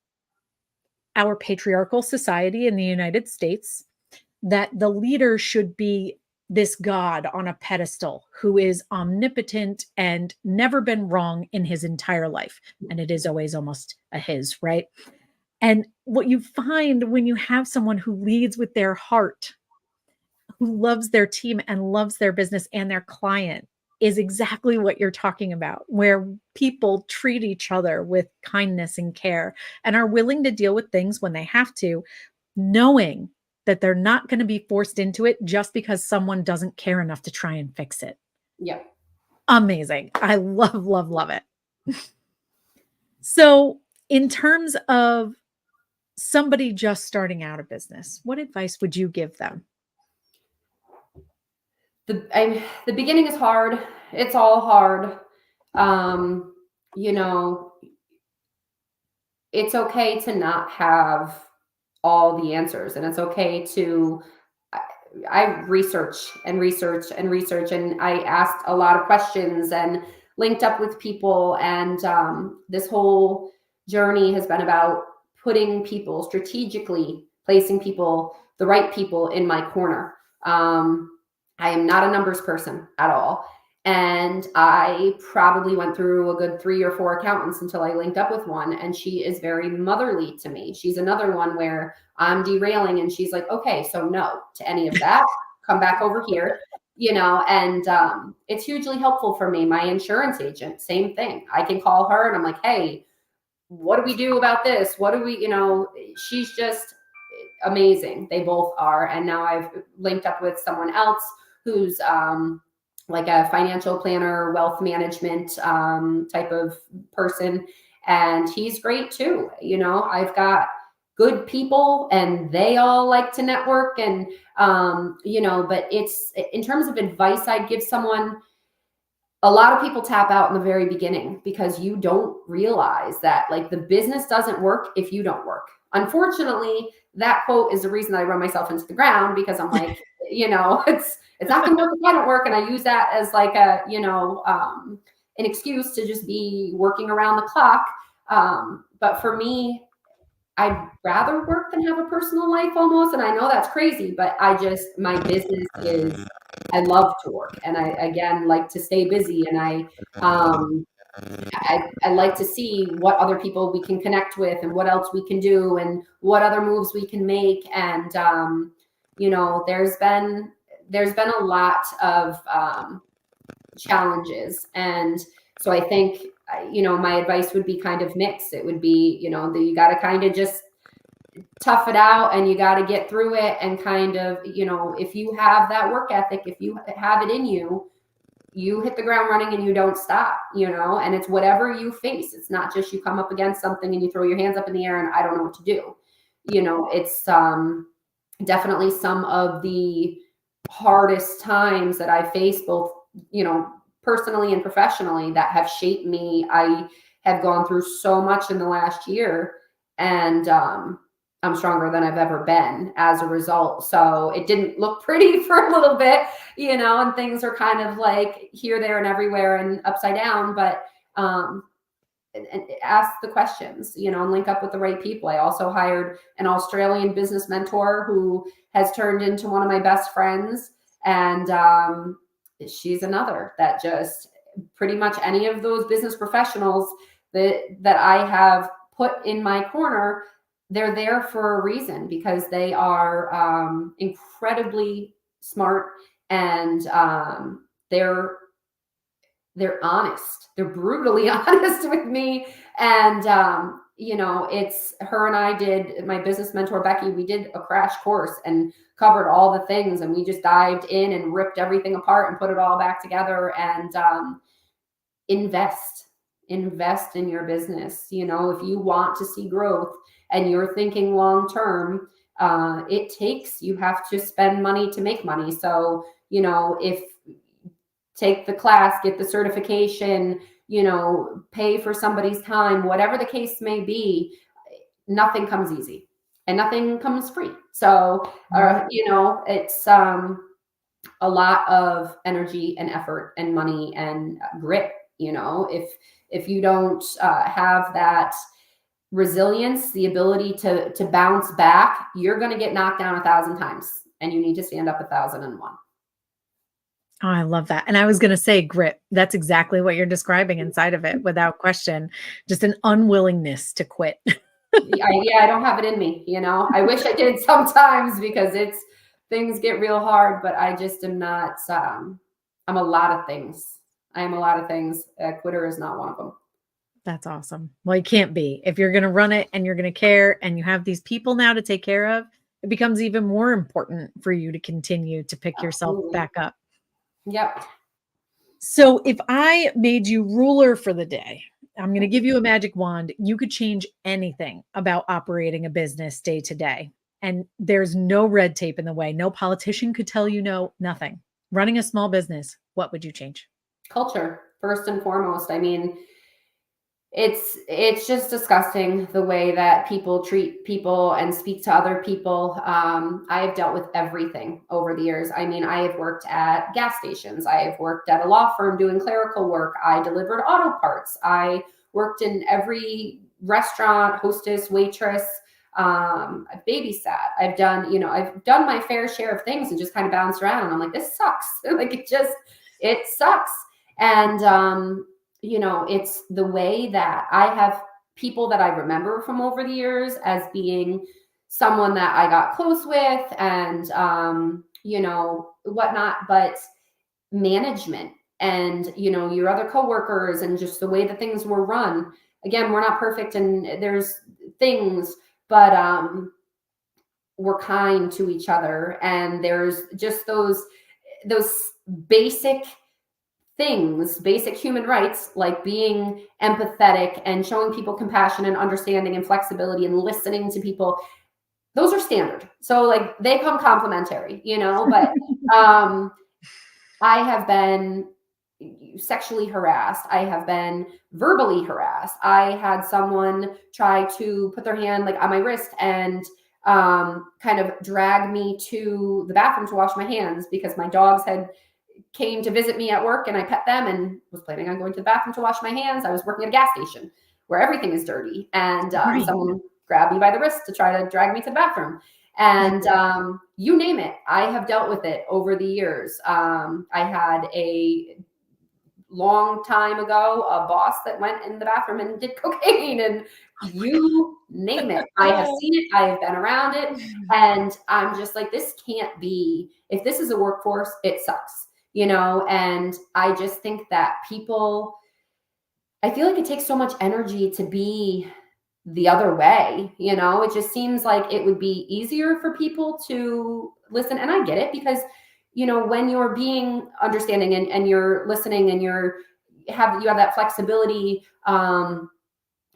[SPEAKER 1] our patriarchal society in the United States, that the leader should be this God on a pedestal who is omnipotent and never been wrong in his entire life. And it is always almost a his, right? And what you find when you have someone who leads with their heart, who loves their team and loves their business and their client, is exactly what you're talking about, where people treat each other with kindness and care and are willing to deal with things when they have to, knowing that they're not going to be forced into it just because someone doesn't care enough to try and fix it.
[SPEAKER 2] Yeah.
[SPEAKER 1] Amazing. I love, love, love it. So, in terms of somebody just starting out a business, what advice would you give them?
[SPEAKER 2] The beginning is hard. It's all hard. Um, you know, it's okay to not have all the answers, and it's okay to I research and research and research, and I asked a lot of questions and linked up with people, and this whole journey has been about putting people strategically, placing people, the right people in my corner. I am not a numbers person at all. And I probably went through a good 3 or 4 accountants until I linked up with one. And she is very motherly to me. She's another one where I'm derailing and she's like, okay, so no to any of that. Come back over here, and it's hugely helpful for me. My insurance agent, same thing. I can call her and I'm like, hey, what do we do about this? What do we, she's just amazing. They both are. And now I've linked up with someone else who's like a financial planner, wealth management type of person. and he's great too. You know, I've got good people and they all like to network, and you know, but it's, in terms of advice I'd give someone, a lot of people tap out in the very beginning because you don't realize that, like, the business doesn't work if you don't work. Unfortunately, that quote is the reason I run myself into the ground, because I'm like, you know, it's not going to work if I don't work. And I use that as like a, you know, an excuse to just be working around the clock. But for me, I'd rather work than have a personal life almost. And I know that's crazy, but my business is, I love to work, and I, again, like to stay busy. And I like to see what other people we can connect with and what else we can do and what other moves we can make. And, you know, there's been a lot of, challenges. And so I think, you know, my advice would be kind of mixed. It would be, you know, that you got to kind of just tough it out, and you got to get through it, and kind of, you know, if you have that work ethic, if you have it in you, you hit the ground running and you don't stop, you know. And it's whatever you face. It's not just you come up against something and you throw your hands up in the air and I don't know what to do. You know, it's definitely some of the hardest times that I face, both, you know, personally and professionally, that have shaped me. I have gone through so much in the last year, and I'm stronger than I've ever been as a result. So it didn't look pretty for a little bit, you know, and things are kind of like here, there, and everywhere and upside down. But and ask the questions, you know, and link up with the right people. I also hired an Australian business mentor who has turned into one of my best friends. And she's another that just, pretty much any of those business professionals that I have put in my corner, they're there for a reason, because they are incredibly smart, and they're honest. They're brutally honest with me. And you know, it's her and I did, my business mentor Becky, we did a crash course and covered all the things, and we just dived in and ripped everything apart and put it all back together. And invest in your business. You know, if you want to see growth and you're thinking long term, you have to spend money to make money. So, you know, if take the class, get the certification, you know, pay for somebody's time, whatever the case may be, nothing comes easy and nothing comes free. So, you know, it's a lot of energy and effort and money and grit. You know, if you don't have that resilience, the ability to bounce back, you're going to get knocked down 1,000 times, and you need to stand up 1,001.
[SPEAKER 1] Oh, I love that. And I was going to say grit. That's exactly what you're describing inside of it, without question. Just an unwillingness to quit.
[SPEAKER 2] I don't have it in me, you know. I wish I did sometimes, because things get real hard, but I just am not, I'm a lot of things. I am a lot of things. A quitter is not one of them.
[SPEAKER 1] That's awesome. Well, you can't be. If you're going to run it and you're going to care, and you have these people now to take care of, it becomes even more important for you to continue to pick yourself
[SPEAKER 2] Absolutely.
[SPEAKER 1] back up.
[SPEAKER 2] Yep.
[SPEAKER 1] So if I made you ruler for the day, I'm going to give you a magic wand. You could change anything about operating a business day to day. And there's no red tape in the way. No politician could tell you no, nothing. Running a small business, what would you change?
[SPEAKER 2] Culture, first and foremost. I mean, it's just disgusting the way that people treat people and speak to other people. I have dealt with everything over the years. I mean, I have worked at gas stations. I have worked at a law firm doing clerical work. I delivered auto parts. I worked in every restaurant, hostess, waitress. I've babysat. I've done my fair share of things and just kind of bounced around. And I'm like, this sucks. Like, it sucks. And, you know, it's the way that I have people that I remember from over the years as being someone that I got close with, and, you know, whatnot, but management and, you know, your other coworkers and just the way that things were run. Again, we're not perfect and there's things, but we're kind to each other. And there's just those basic things, basic human rights, like being empathetic and showing people compassion and understanding and flexibility and listening to people, those are standard. So like they come complimentary, but um, I have been sexually harassed. I have been verbally harassed. I had someone try to put their hand like on my wrist and kind of drag me to the bathroom to wash my hands because my dogs had came to visit me at work and I pet them and was planning on going to the bathroom to wash my hands. I was working at a gas station where everything is dirty, and
[SPEAKER 1] Right.
[SPEAKER 2] someone grabbed me by the wrist to try to drag me to the bathroom. And you name it, I have dealt with it over the years. I had a long time ago a boss that went in the bathroom and did cocaine, and you name it. I have seen it. I have been around it. And I'm just like, this can't be, if this is a workforce, it sucks, and I just think that people, I feel like it takes so much energy to be the other way. It just seems like it would be easier for people to listen. And I get it because, when you're being understanding and you're listening and you have that flexibility,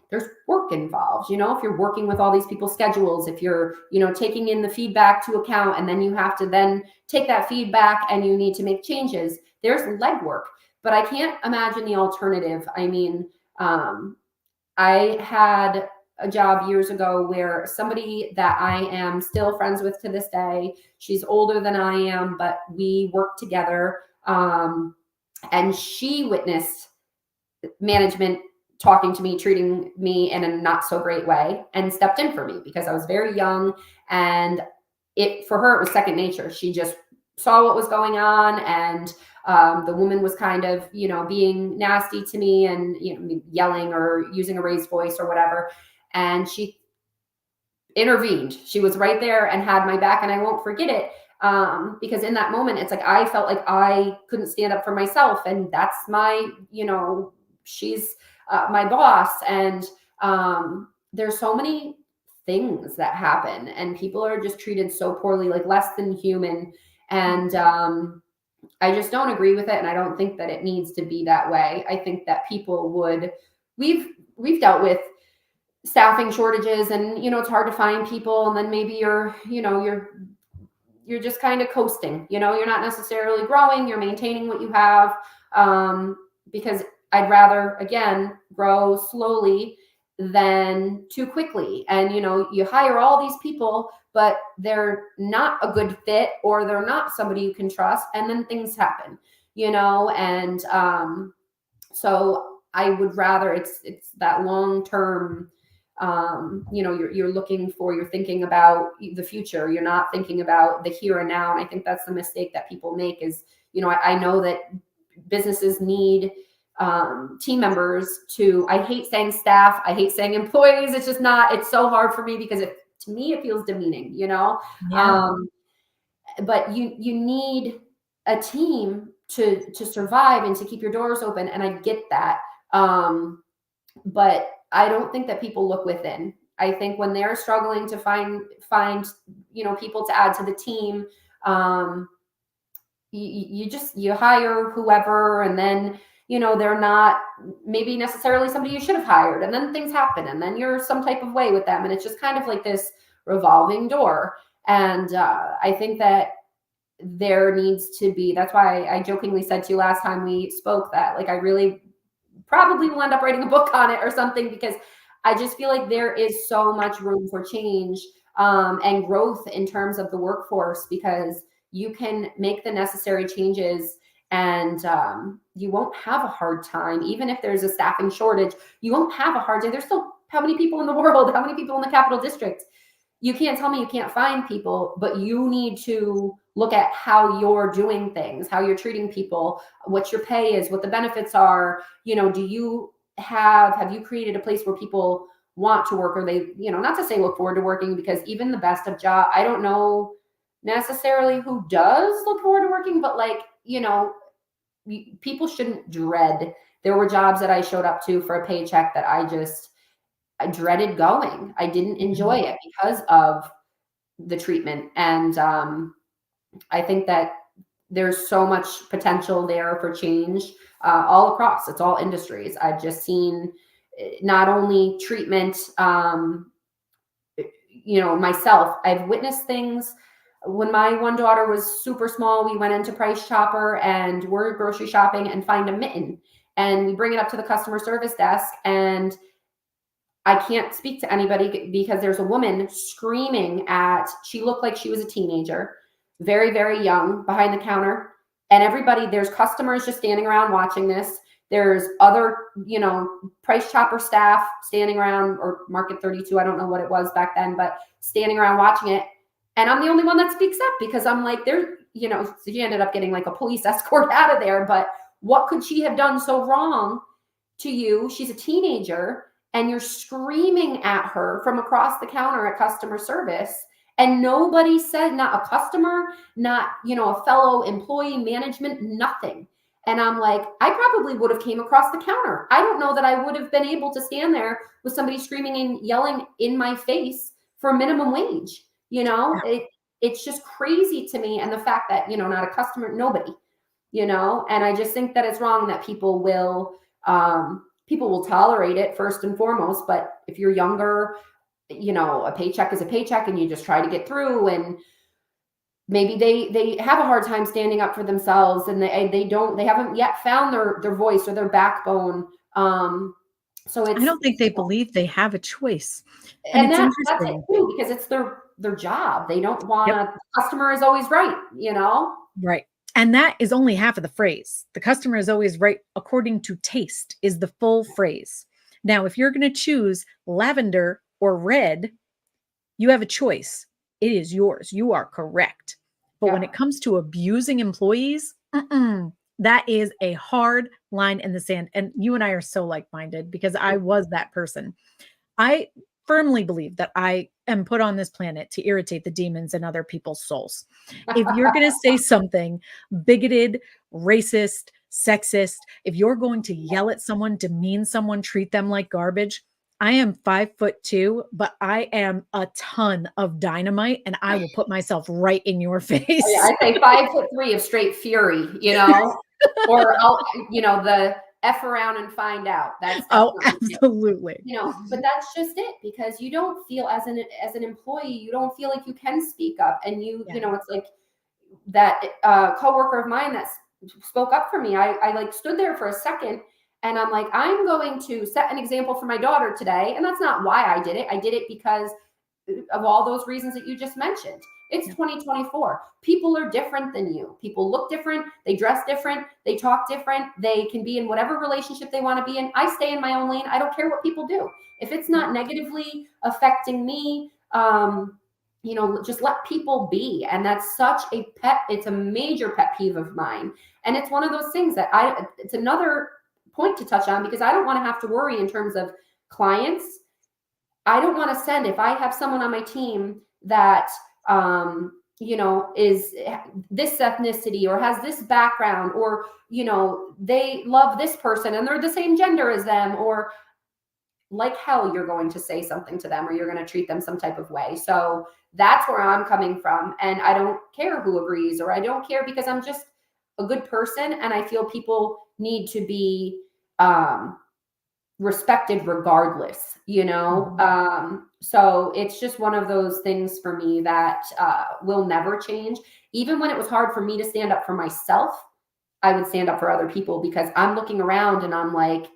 [SPEAKER 2] there's work involved, if you're working with all these people's schedules, if you're, taking in the feedback to account, and then you have to then take that feedback and you need to make changes, there's legwork. But I can't imagine the alternative. I mean, I had a job years ago where somebody that I am still friends with to this day, she's older than I am, but we work together. And she witnessed management talking to me, treating me in a not so great way, and stepped in for me because I was very young. And for her, it was second nature. She just saw what was going on, and the woman was kind of, being nasty to me and, yelling or using a raised voice or whatever. And she intervened. She was right there and had my back, and I won't forget it. Because in that moment, it's like I felt like I couldn't stand up for myself, and that's my, she's my boss, and there's so many things that happen, and people are just treated so poorly, like less than human. And I just don't agree with it, and I don't think that it needs to be that way. I think that people would, we've dealt with staffing shortages, and it's hard to find people, and then maybe you're just kind of coasting, you're not necessarily growing, you're maintaining what you have, because I'd rather, again, grow slowly than too quickly. And, you hire all these people, but they're not a good fit, or they're not somebody you can trust. And then things happen, and so I would rather it's that long-term, you're thinking about the future. You're not thinking about the here and now. And I think that's the mistake that people make is, I know that businesses need team members I hate saying staff, I hate saying employees. It's just not, it's so hard for me because to me, it feels demeaning,
[SPEAKER 1] Yeah.
[SPEAKER 2] but you need a team to survive and to keep your doors open. And I get that. But I don't think that people look within. I think when they're struggling to find, people to add to the team, you hire whoever, and then, they're not maybe necessarily somebody you should have hired, and then things happen, and then you're some type of way with them. And it's just kind of like this revolving door. And I think that there needs to be, that's why I jokingly said to you last time we spoke that, like, I really probably will end up writing a book on it or something, because I just feel like there is so much room for change and growth in terms of the workforce, because you can make the necessary changes, and you won't have a hard time. Even if there's a staffing shortage, you won't have a hard time. There's still how many people in the world, how many people in the capital district? You can't tell me you can't find people, but you need to look at how you're doing things, how you're treating people, what your pay is, what the benefits are. Do you have you created a place where people want to work, or they, not to say look forward to working, because even the best of job, I don't know necessarily who does look forward to working, but like, people shouldn't dread. There were jobs that I showed up to for a paycheck that I dreaded going. I didn't enjoy it because of the treatment. And I think that there's so much potential there for change all across. It's all industries. I've just seen not only treatment, myself, I've witnessed things. When my one daughter was super small, we went into Price Chopper and we're grocery shopping and find a mitten. And we bring it up to the customer service desk, and I can't speak to anybody because there's a woman screaming she looked like she was a teenager, very, very young, behind the counter. And there's customers just standing around watching this. There's other, Price Chopper staff standing around, or Market 32, I don't know what it was back then, but standing around watching it. And I'm the only one that speaks up because I'm like, so she ended up getting like a police escort out of there. But what could she have done so wrong to you? She's a teenager, and you're screaming at her from across the counter at customer service. And nobody said, not a customer, not, a fellow employee, management, nothing. And I'm like, I probably would have came across the counter. I don't know that I would have been able to stand there with somebody screaming and yelling in my face for minimum wage. It's just crazy to me. And the fact that, not a customer, nobody, and I just think that it's wrong that people will tolerate it first and foremost. But if you're younger, a paycheck is a paycheck and you just try to get through, and maybe they have a hard time standing up for themselves, and they haven't yet found their voice or their backbone. So
[SPEAKER 1] I don't think they believe they have a choice. And
[SPEAKER 2] and
[SPEAKER 1] it's
[SPEAKER 2] that's it
[SPEAKER 1] interesting.
[SPEAKER 2] too, because it's their job. They don't want
[SPEAKER 1] Yep.
[SPEAKER 2] the customer is always right,
[SPEAKER 1] Right. And that is only half of the phrase. The customer is always right according to taste is the full phrase. Now, if you're going to choose lavender or red, you have a choice. It is yours. You are correct. But when
[SPEAKER 2] Yeah.
[SPEAKER 1] it comes to abusing employees, that is a hard line in the sand. And you and I are so like-minded because I was that person. I firmly believe that I am put on this planet to irritate the demons in other people's souls. If you're going to say something bigoted, racist, sexist, if you're going to yell at someone, demean someone, treat them like garbage, I am 5'2", but I am a ton of dynamite, and I will put myself right in your
[SPEAKER 2] Yeah,
[SPEAKER 1] face.
[SPEAKER 2] I say 5'3" of straight fury, or I'll, the F around and find out. That's
[SPEAKER 1] Oh,
[SPEAKER 2] definitely it.
[SPEAKER 1] absolutely.
[SPEAKER 2] But that's just it, because you don't feel as an employee, you don't feel like you can speak up, and
[SPEAKER 1] Yeah.
[SPEAKER 2] it's like that coworker of mine that spoke up for me. I like stood there for a second, and I'm like, I'm going to set an example for my daughter today, and that's not why I did it. I did it because of all those reasons that you just mentioned. It's
[SPEAKER 1] Yeah.
[SPEAKER 2] 2024. People are different than you. People look different. They dress different. They talk different. They can be in whatever relationship they want to be in. I stay in my own lane. I don't care what people do. If it's not negatively affecting me, just let people be. And that's it's a major pet peeve of mine. And it's one of those things that it's another point to touch on, because I don't want to have to worry in terms of clients. I don't want to send, if I have someone on my team that, is this ethnicity or has this background, or, they love this person and they're the same gender as them, or like hell, you're going to say something to them, or you're going to treat them some type of way. So that's where I'm coming from. And I don't care who agrees, or I don't care, because I'm just a good person. And I feel people need to be, respected regardless, so it's just one of those things for me that will never change. Even when it was hard for me to stand up for myself, I would stand up for other people, because I'm looking around and I'm like,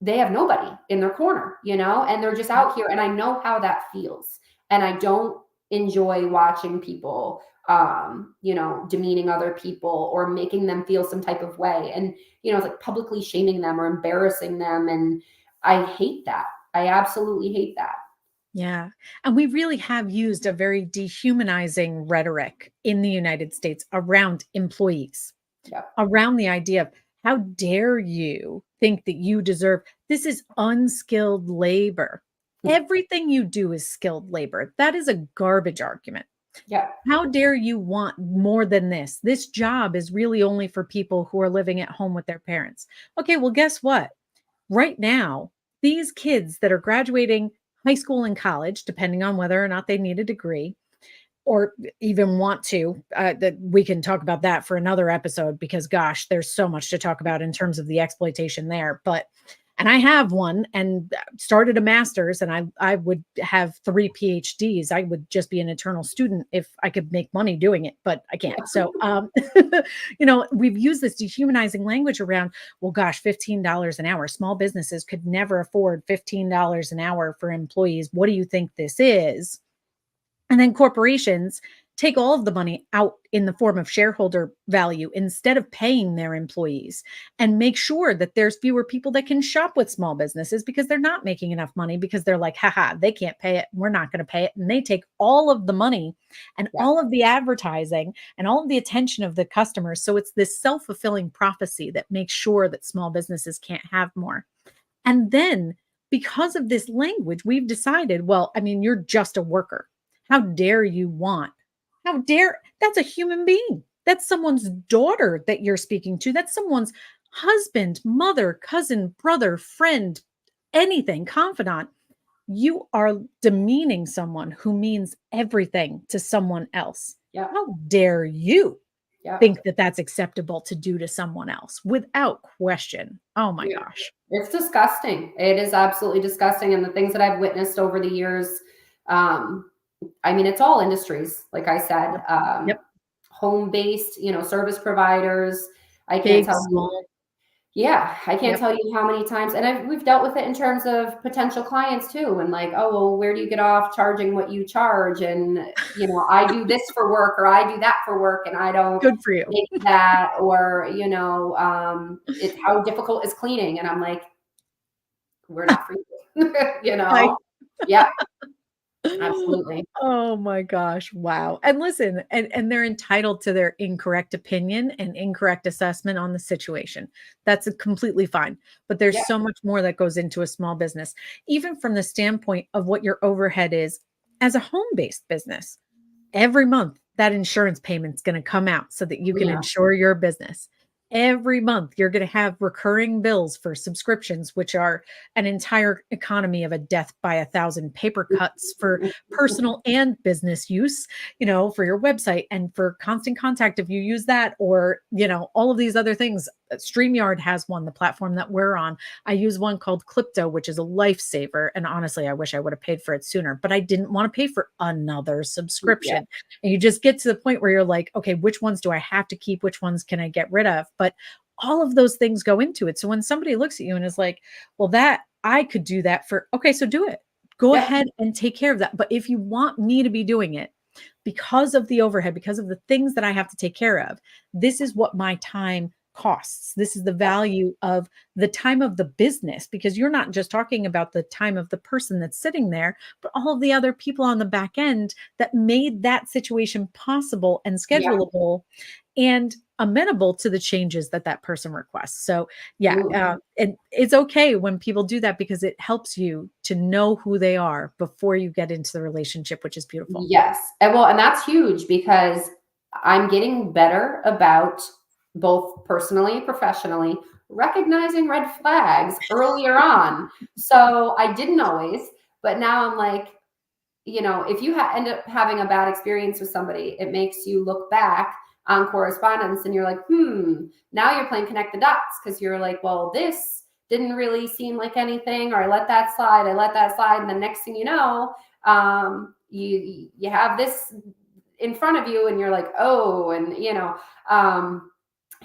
[SPEAKER 2] they have nobody in their corner, and they're just out here, and I know how that feels. And I don't enjoy watching people demeaning other people or making them feel some type of way, and it's like publicly shaming them or embarrassing them, and I hate that. I absolutely hate that.
[SPEAKER 1] Yeah. And we really have used a very dehumanizing rhetoric in the United States around employees,
[SPEAKER 2] Yeah.
[SPEAKER 1] around the idea of how dare you think that you deserve this is unskilled labor. Everything you do is skilled labor. That is a garbage argument.
[SPEAKER 2] Yeah.
[SPEAKER 1] How dare you want more than this? This job is really only for people who are living at home with their parents. Okay, well, guess what? Right now, these kids that are graduating high school and college, depending on whether or not they need a degree, or even want to, that we can talk about that for another episode because gosh, there's so much to talk about in terms of the exploitation there. But and I have one and started a master's and I would have 3 PhDs. I would just be an eternal student if I could make money doing it, but I can't. So we've used this dehumanizing language around, well, gosh, $15 an hour. Small businesses could never afford $15 an hour for employees. What do you think this is? And then corporations take all of the money out in the form of shareholder value instead of paying their employees and make sure that there's fewer people that can shop with small businesses because they're not making enough money because they're like, haha, they can't pay it. We're not going to pay it. And they take all of the money and
[SPEAKER 2] Yeah.
[SPEAKER 1] all of the advertising and all of the attention of the customers. So it's this self-fulfilling prophecy that makes sure that small businesses can't have more. And then because of this language, we've decided, well, I mean, you're just a worker. How dare you want? How dare that's a human being. That's someone's daughter that you're speaking to. That's someone's husband, mother, cousin, brother, friend, anything, confidant. You are demeaning someone who means everything to someone else.
[SPEAKER 2] Yeah.
[SPEAKER 1] How dare you
[SPEAKER 2] Yeah.
[SPEAKER 1] think that that's acceptable to do to someone else without question? Oh my
[SPEAKER 2] Yeah.
[SPEAKER 1] gosh.
[SPEAKER 2] It's disgusting. It is absolutely disgusting. And the things that I've witnessed over the years, um, I mean, it's all industries, like I said,
[SPEAKER 1] Yep. Yep.
[SPEAKER 2] home-based, service providers. I can't
[SPEAKER 1] Big,
[SPEAKER 2] tell you.
[SPEAKER 1] small.
[SPEAKER 2] Yeah, I can't
[SPEAKER 1] Yep.
[SPEAKER 2] tell you how many times, and we've dealt with it in terms of potential clients too, and like, oh, well, where do you get off charging what you charge? And I do this for work, or I do that for work, and I don't
[SPEAKER 1] Good for you.
[SPEAKER 2] make that, or it's how difficult is cleaning, and I'm like, we're not for you,
[SPEAKER 1] Like,
[SPEAKER 2] Yeah, absolutely.
[SPEAKER 1] oh my gosh, wow. And listen, and they're entitled to their incorrect opinion and incorrect assessment on the situation. That's completely fine. But there's
[SPEAKER 2] Yeah,
[SPEAKER 1] so much more that goes into a small business, even from the standpoint of what your overhead is as a home-based business. Every month, that insurance payment's gonna come out so that you can
[SPEAKER 2] yeah,
[SPEAKER 1] insure your business. Every month, you're gonna have recurring bills for subscriptions, which are an entire economy of a death by a thousand paper cuts for personal and business use, for your website and for Constant Contact if you use that, or, all of these other things. StreamYard has one, the platform that we're on. I use one called Clipto, which is a lifesaver. And honestly, I wish I would have paid for it sooner, but I didn't want to pay for another
[SPEAKER 2] yeah,
[SPEAKER 1] subscription. And you just get to the point where you're like, okay, which ones do I have to keep? Which ones can I get rid of? But all of those things go into it. So when somebody looks at you and is like, well, that I could do that for, okay, so do it. Go
[SPEAKER 2] yeah,
[SPEAKER 1] ahead and take care of that. But if you want me to be doing it because of the overhead, because of the things that I have to take care of, this is what my time costs. This is the value of the time of the business, because you're not just talking about the time of the person that's sitting there, but all of the other people on the back end that made that situation possible and
[SPEAKER 2] yeah,
[SPEAKER 1] schedulable and amenable to the changes that that person requests. So, yeah,
[SPEAKER 2] absolutely.
[SPEAKER 1] and it's okay when people do that because it helps you to know who they are before you get into the relationship, which is beautiful.
[SPEAKER 2] Yes. And that's huge because I'm getting better about both personally and professionally recognizing red flags earlier on. So I didn't always, but now I'm like, if you end up having a bad experience with somebody, it makes you look back on correspondence and you're like, now you're playing connect the dots because you're like, well, this didn't really seem like anything, or I let that slide, and the next thing you know, you have this in front of you, and you're like, oh, and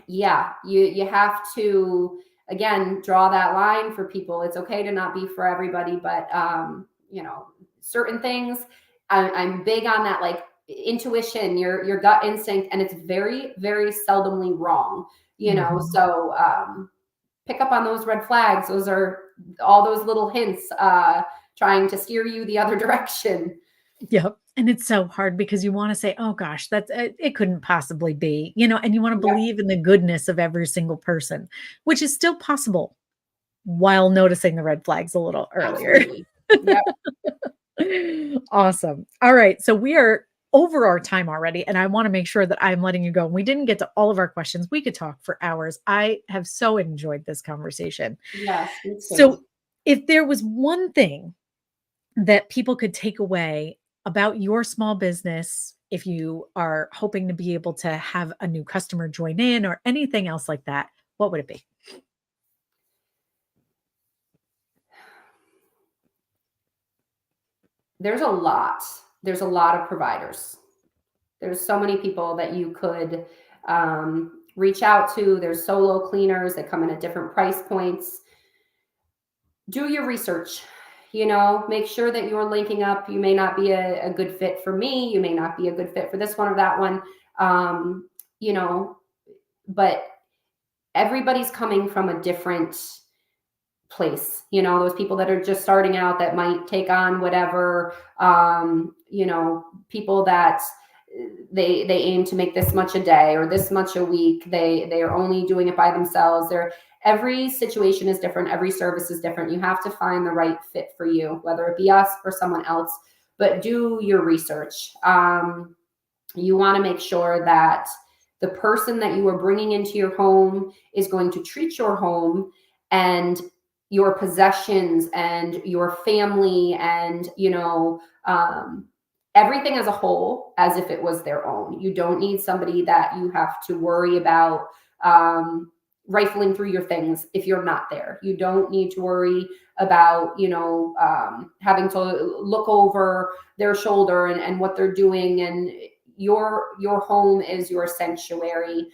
[SPEAKER 2] yeah, you have to again draw that line for people. It's okay to not be for everybody, but certain things. I'm big on that, like intuition, your gut instinct, and it's very, very seldomly wrong.
[SPEAKER 1] Mhm.
[SPEAKER 2] So pick up on those red flags. Those are all those little hints trying to steer you the other direction.
[SPEAKER 1] Yep. And it's so hard because you want to say, oh gosh, that's it couldn't possibly be, and you want to
[SPEAKER 2] Yeah,
[SPEAKER 1] believe in the goodness of every single person, which is still possible while noticing the red flags a little earlier.
[SPEAKER 2] absolutely. Yep.
[SPEAKER 1] Awesome. All right. So we are over our time already, and I want to make sure that I'm letting you go. We didn't get to all of our questions. We could talk for hours. I have so enjoyed this conversation.
[SPEAKER 2] Yes, me too.
[SPEAKER 1] So, if there was one thing that people could take away about your small business if you are hoping to be able to have a new customer join in or anything else like that, what would it be?
[SPEAKER 2] There's a lot. There's a lot of providers. There's so many people that you could reach out to. There's solo cleaners that come in at different price points. Do your research. Make sure that you're linking up. You may not be a good fit for me. You may not be a good fit for this one or that one. Um, you know, but everybody's coming from a different place. Those people that are just starting out that might take on whatever, people that they aim to make this much a day or this much a week. They are only doing it by themselves. Every situation is different. Every service is different. You have to find the right fit for you, whether it be us or someone else, but do your research. You want to make sure that the person that you are bringing into your home is going to treat your home and your possessions and your family and everything as a whole as if it was their own. You don't need somebody that you have to worry about rifling through your things if you're not there. You don't need to worry about having to look over their shoulder and what they're doing. And your home is your sanctuary.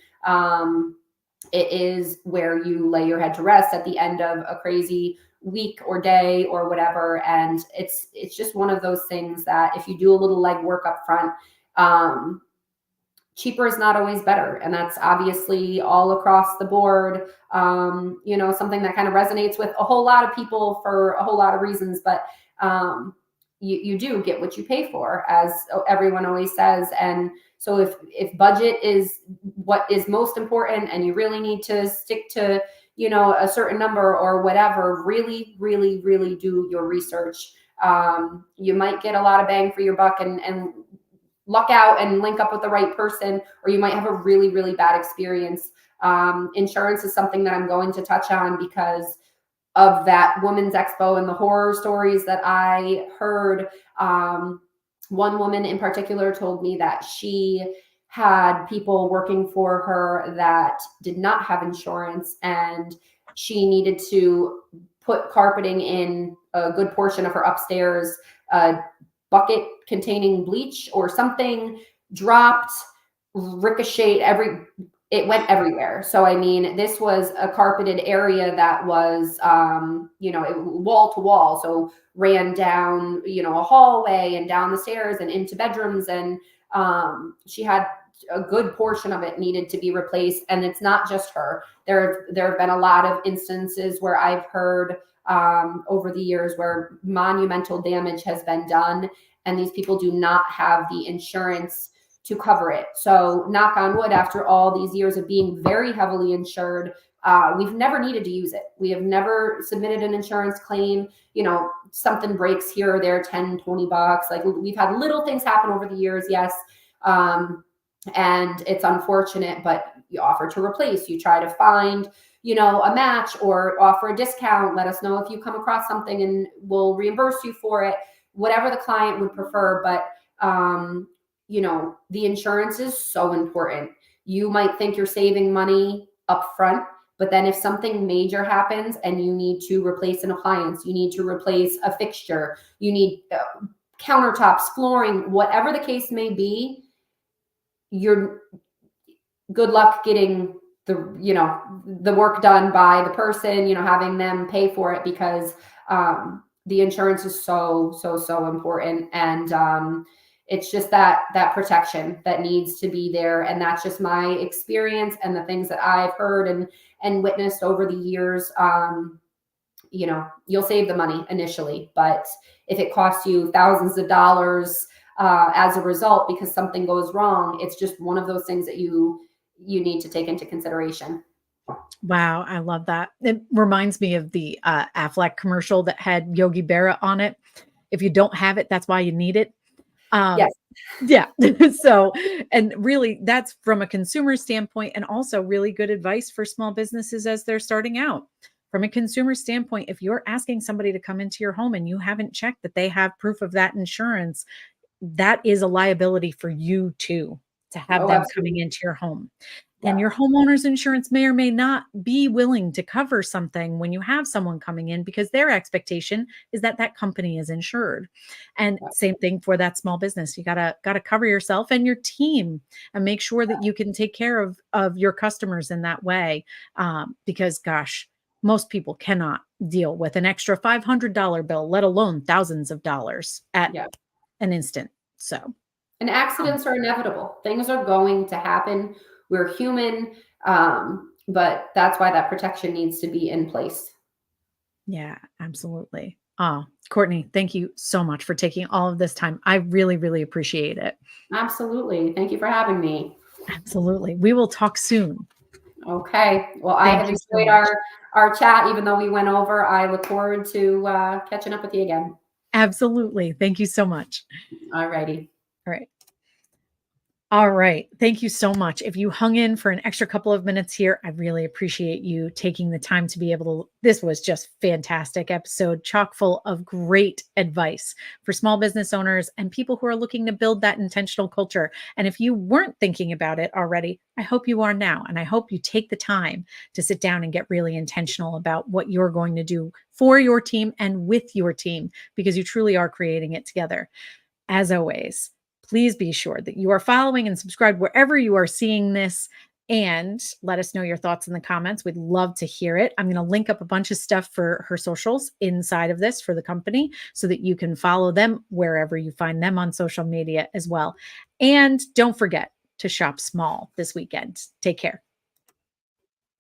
[SPEAKER 2] It is where you lay your head to rest at the end of a crazy week or day or whatever. And it's just one of those things that if you do a little legwork up front, cheaper is not always better. And that's obviously all across the board. Something that kind of resonates with a whole lot of people for a whole lot of reasons, but you do get what you pay for, as everyone always says. And so if budget is what is most important and you really need to stick to, a certain number or whatever, really, really, really do your research. You might get a lot of bang for your buck and luck out and link up with the right person, or you might have a really, really bad experience. Insurance is something that I'm going to touch on because of that women's expo and the horror stories that I heard. One woman in particular told me that she had people working for her that did not have insurance, and she needed to put carpeting in a good portion of her upstairs. A bucket containing bleach or something dropped, ricocheted, it went everywhere. So, I mean, this was a carpeted area that was, wall to wall. So ran down, a hallway and down the stairs and into bedrooms. And she had a good portion of it needed to be replaced. And it's not just her. There have been a lot of instances where I've heard over the years where monumental damage has been done, and these people do not have the insurance to cover it. So knock on wood, after all these years of being very heavily insured, we've never needed to use it. We have never submitted an insurance claim. Something breaks here or there, 10, 20 bucks. Like, we've had little things happen over the years. Yes. And it's unfortunate, but you offer to replace, you try to find, a match or offer a discount. Let us know if you come across something and we'll reimburse you for it, whatever the client would prefer. But, the insurance is so important. You might think you're saving money up front, but then if something major happens and you need to replace an appliance, you need to replace a fixture, you need countertops, flooring, whatever the case may be, you're good luck getting the work done by the person, having them pay for it, because the insurance is so, so, so important. And it's just that protection that needs to be there. And that's just my experience and the things that I've heard and witnessed over the years. You'll save the money initially, but if it costs you thousands of dollars as a result because something goes wrong, it's just one of those things that you need to take into consideration.
[SPEAKER 1] Wow, I love that. It reminds me of the Affleck commercial that had Yogi Berra on it. If you don't have it, that's why you need it.
[SPEAKER 2] Yes.
[SPEAKER 1] Yeah. So, and really that's from a consumer standpoint, and also really good advice for small businesses as they're starting out. From a consumer standpoint, if you're asking somebody to come into your home and you haven't checked that they have proof of that insurance, that is a liability for you too, to have
[SPEAKER 2] Oh,
[SPEAKER 1] them coming
[SPEAKER 2] absolutely.
[SPEAKER 1] into your home. And
[SPEAKER 2] Yeah.
[SPEAKER 1] your homeowner's insurance may or may not be willing to cover something when you have someone coming in, because their expectation is that that company is insured. And
[SPEAKER 2] Yeah.
[SPEAKER 1] same thing for that small business. You gotta cover yourself and your team, and make sure that you can take care of your customers in that way. Because gosh, most people cannot deal with an extra $500 bill, let alone thousands of dollars at
[SPEAKER 2] Yeah.
[SPEAKER 1] an instant. So,
[SPEAKER 2] And
[SPEAKER 1] um,
[SPEAKER 2] accidents are inevitable. Things are going to happen. We're human. But that's why that protection needs to be in place.
[SPEAKER 1] yeah, absolutely. Oh, Courtney, thank you so much for taking all of this time. I really, really appreciate it.
[SPEAKER 2] Absolutely. Thank you for having me.
[SPEAKER 1] Absolutely. We will talk soon.
[SPEAKER 2] Okay. Well, I
[SPEAKER 1] Thank
[SPEAKER 2] have
[SPEAKER 1] you so
[SPEAKER 2] enjoyed
[SPEAKER 1] much.
[SPEAKER 2] our chat, even though we went over. I look forward to catching up with you again.
[SPEAKER 1] Absolutely. Thank you so much.
[SPEAKER 2] All righty.
[SPEAKER 1] All right. All right. Thank you so much. If you hung in for an extra couple of minutes here, I really appreciate you taking the time to be able to. This was just fantastic episode, chock full of great advice for small business owners and people who are looking to build that intentional culture. And if you weren't thinking about it already, I hope you are now. And I hope you take the time to sit down and get really intentional about what you're going to do for your team and with your team, because you truly are creating it together. As always, please be sure that you are following and subscribed wherever you are seeing this, and let us know your thoughts in the comments. We'd love to hear it. I'm going to link up a bunch of stuff for her socials inside of this for the company so that you can follow them wherever you find them on social media as well. And don't forget to shop small this weekend. Take care.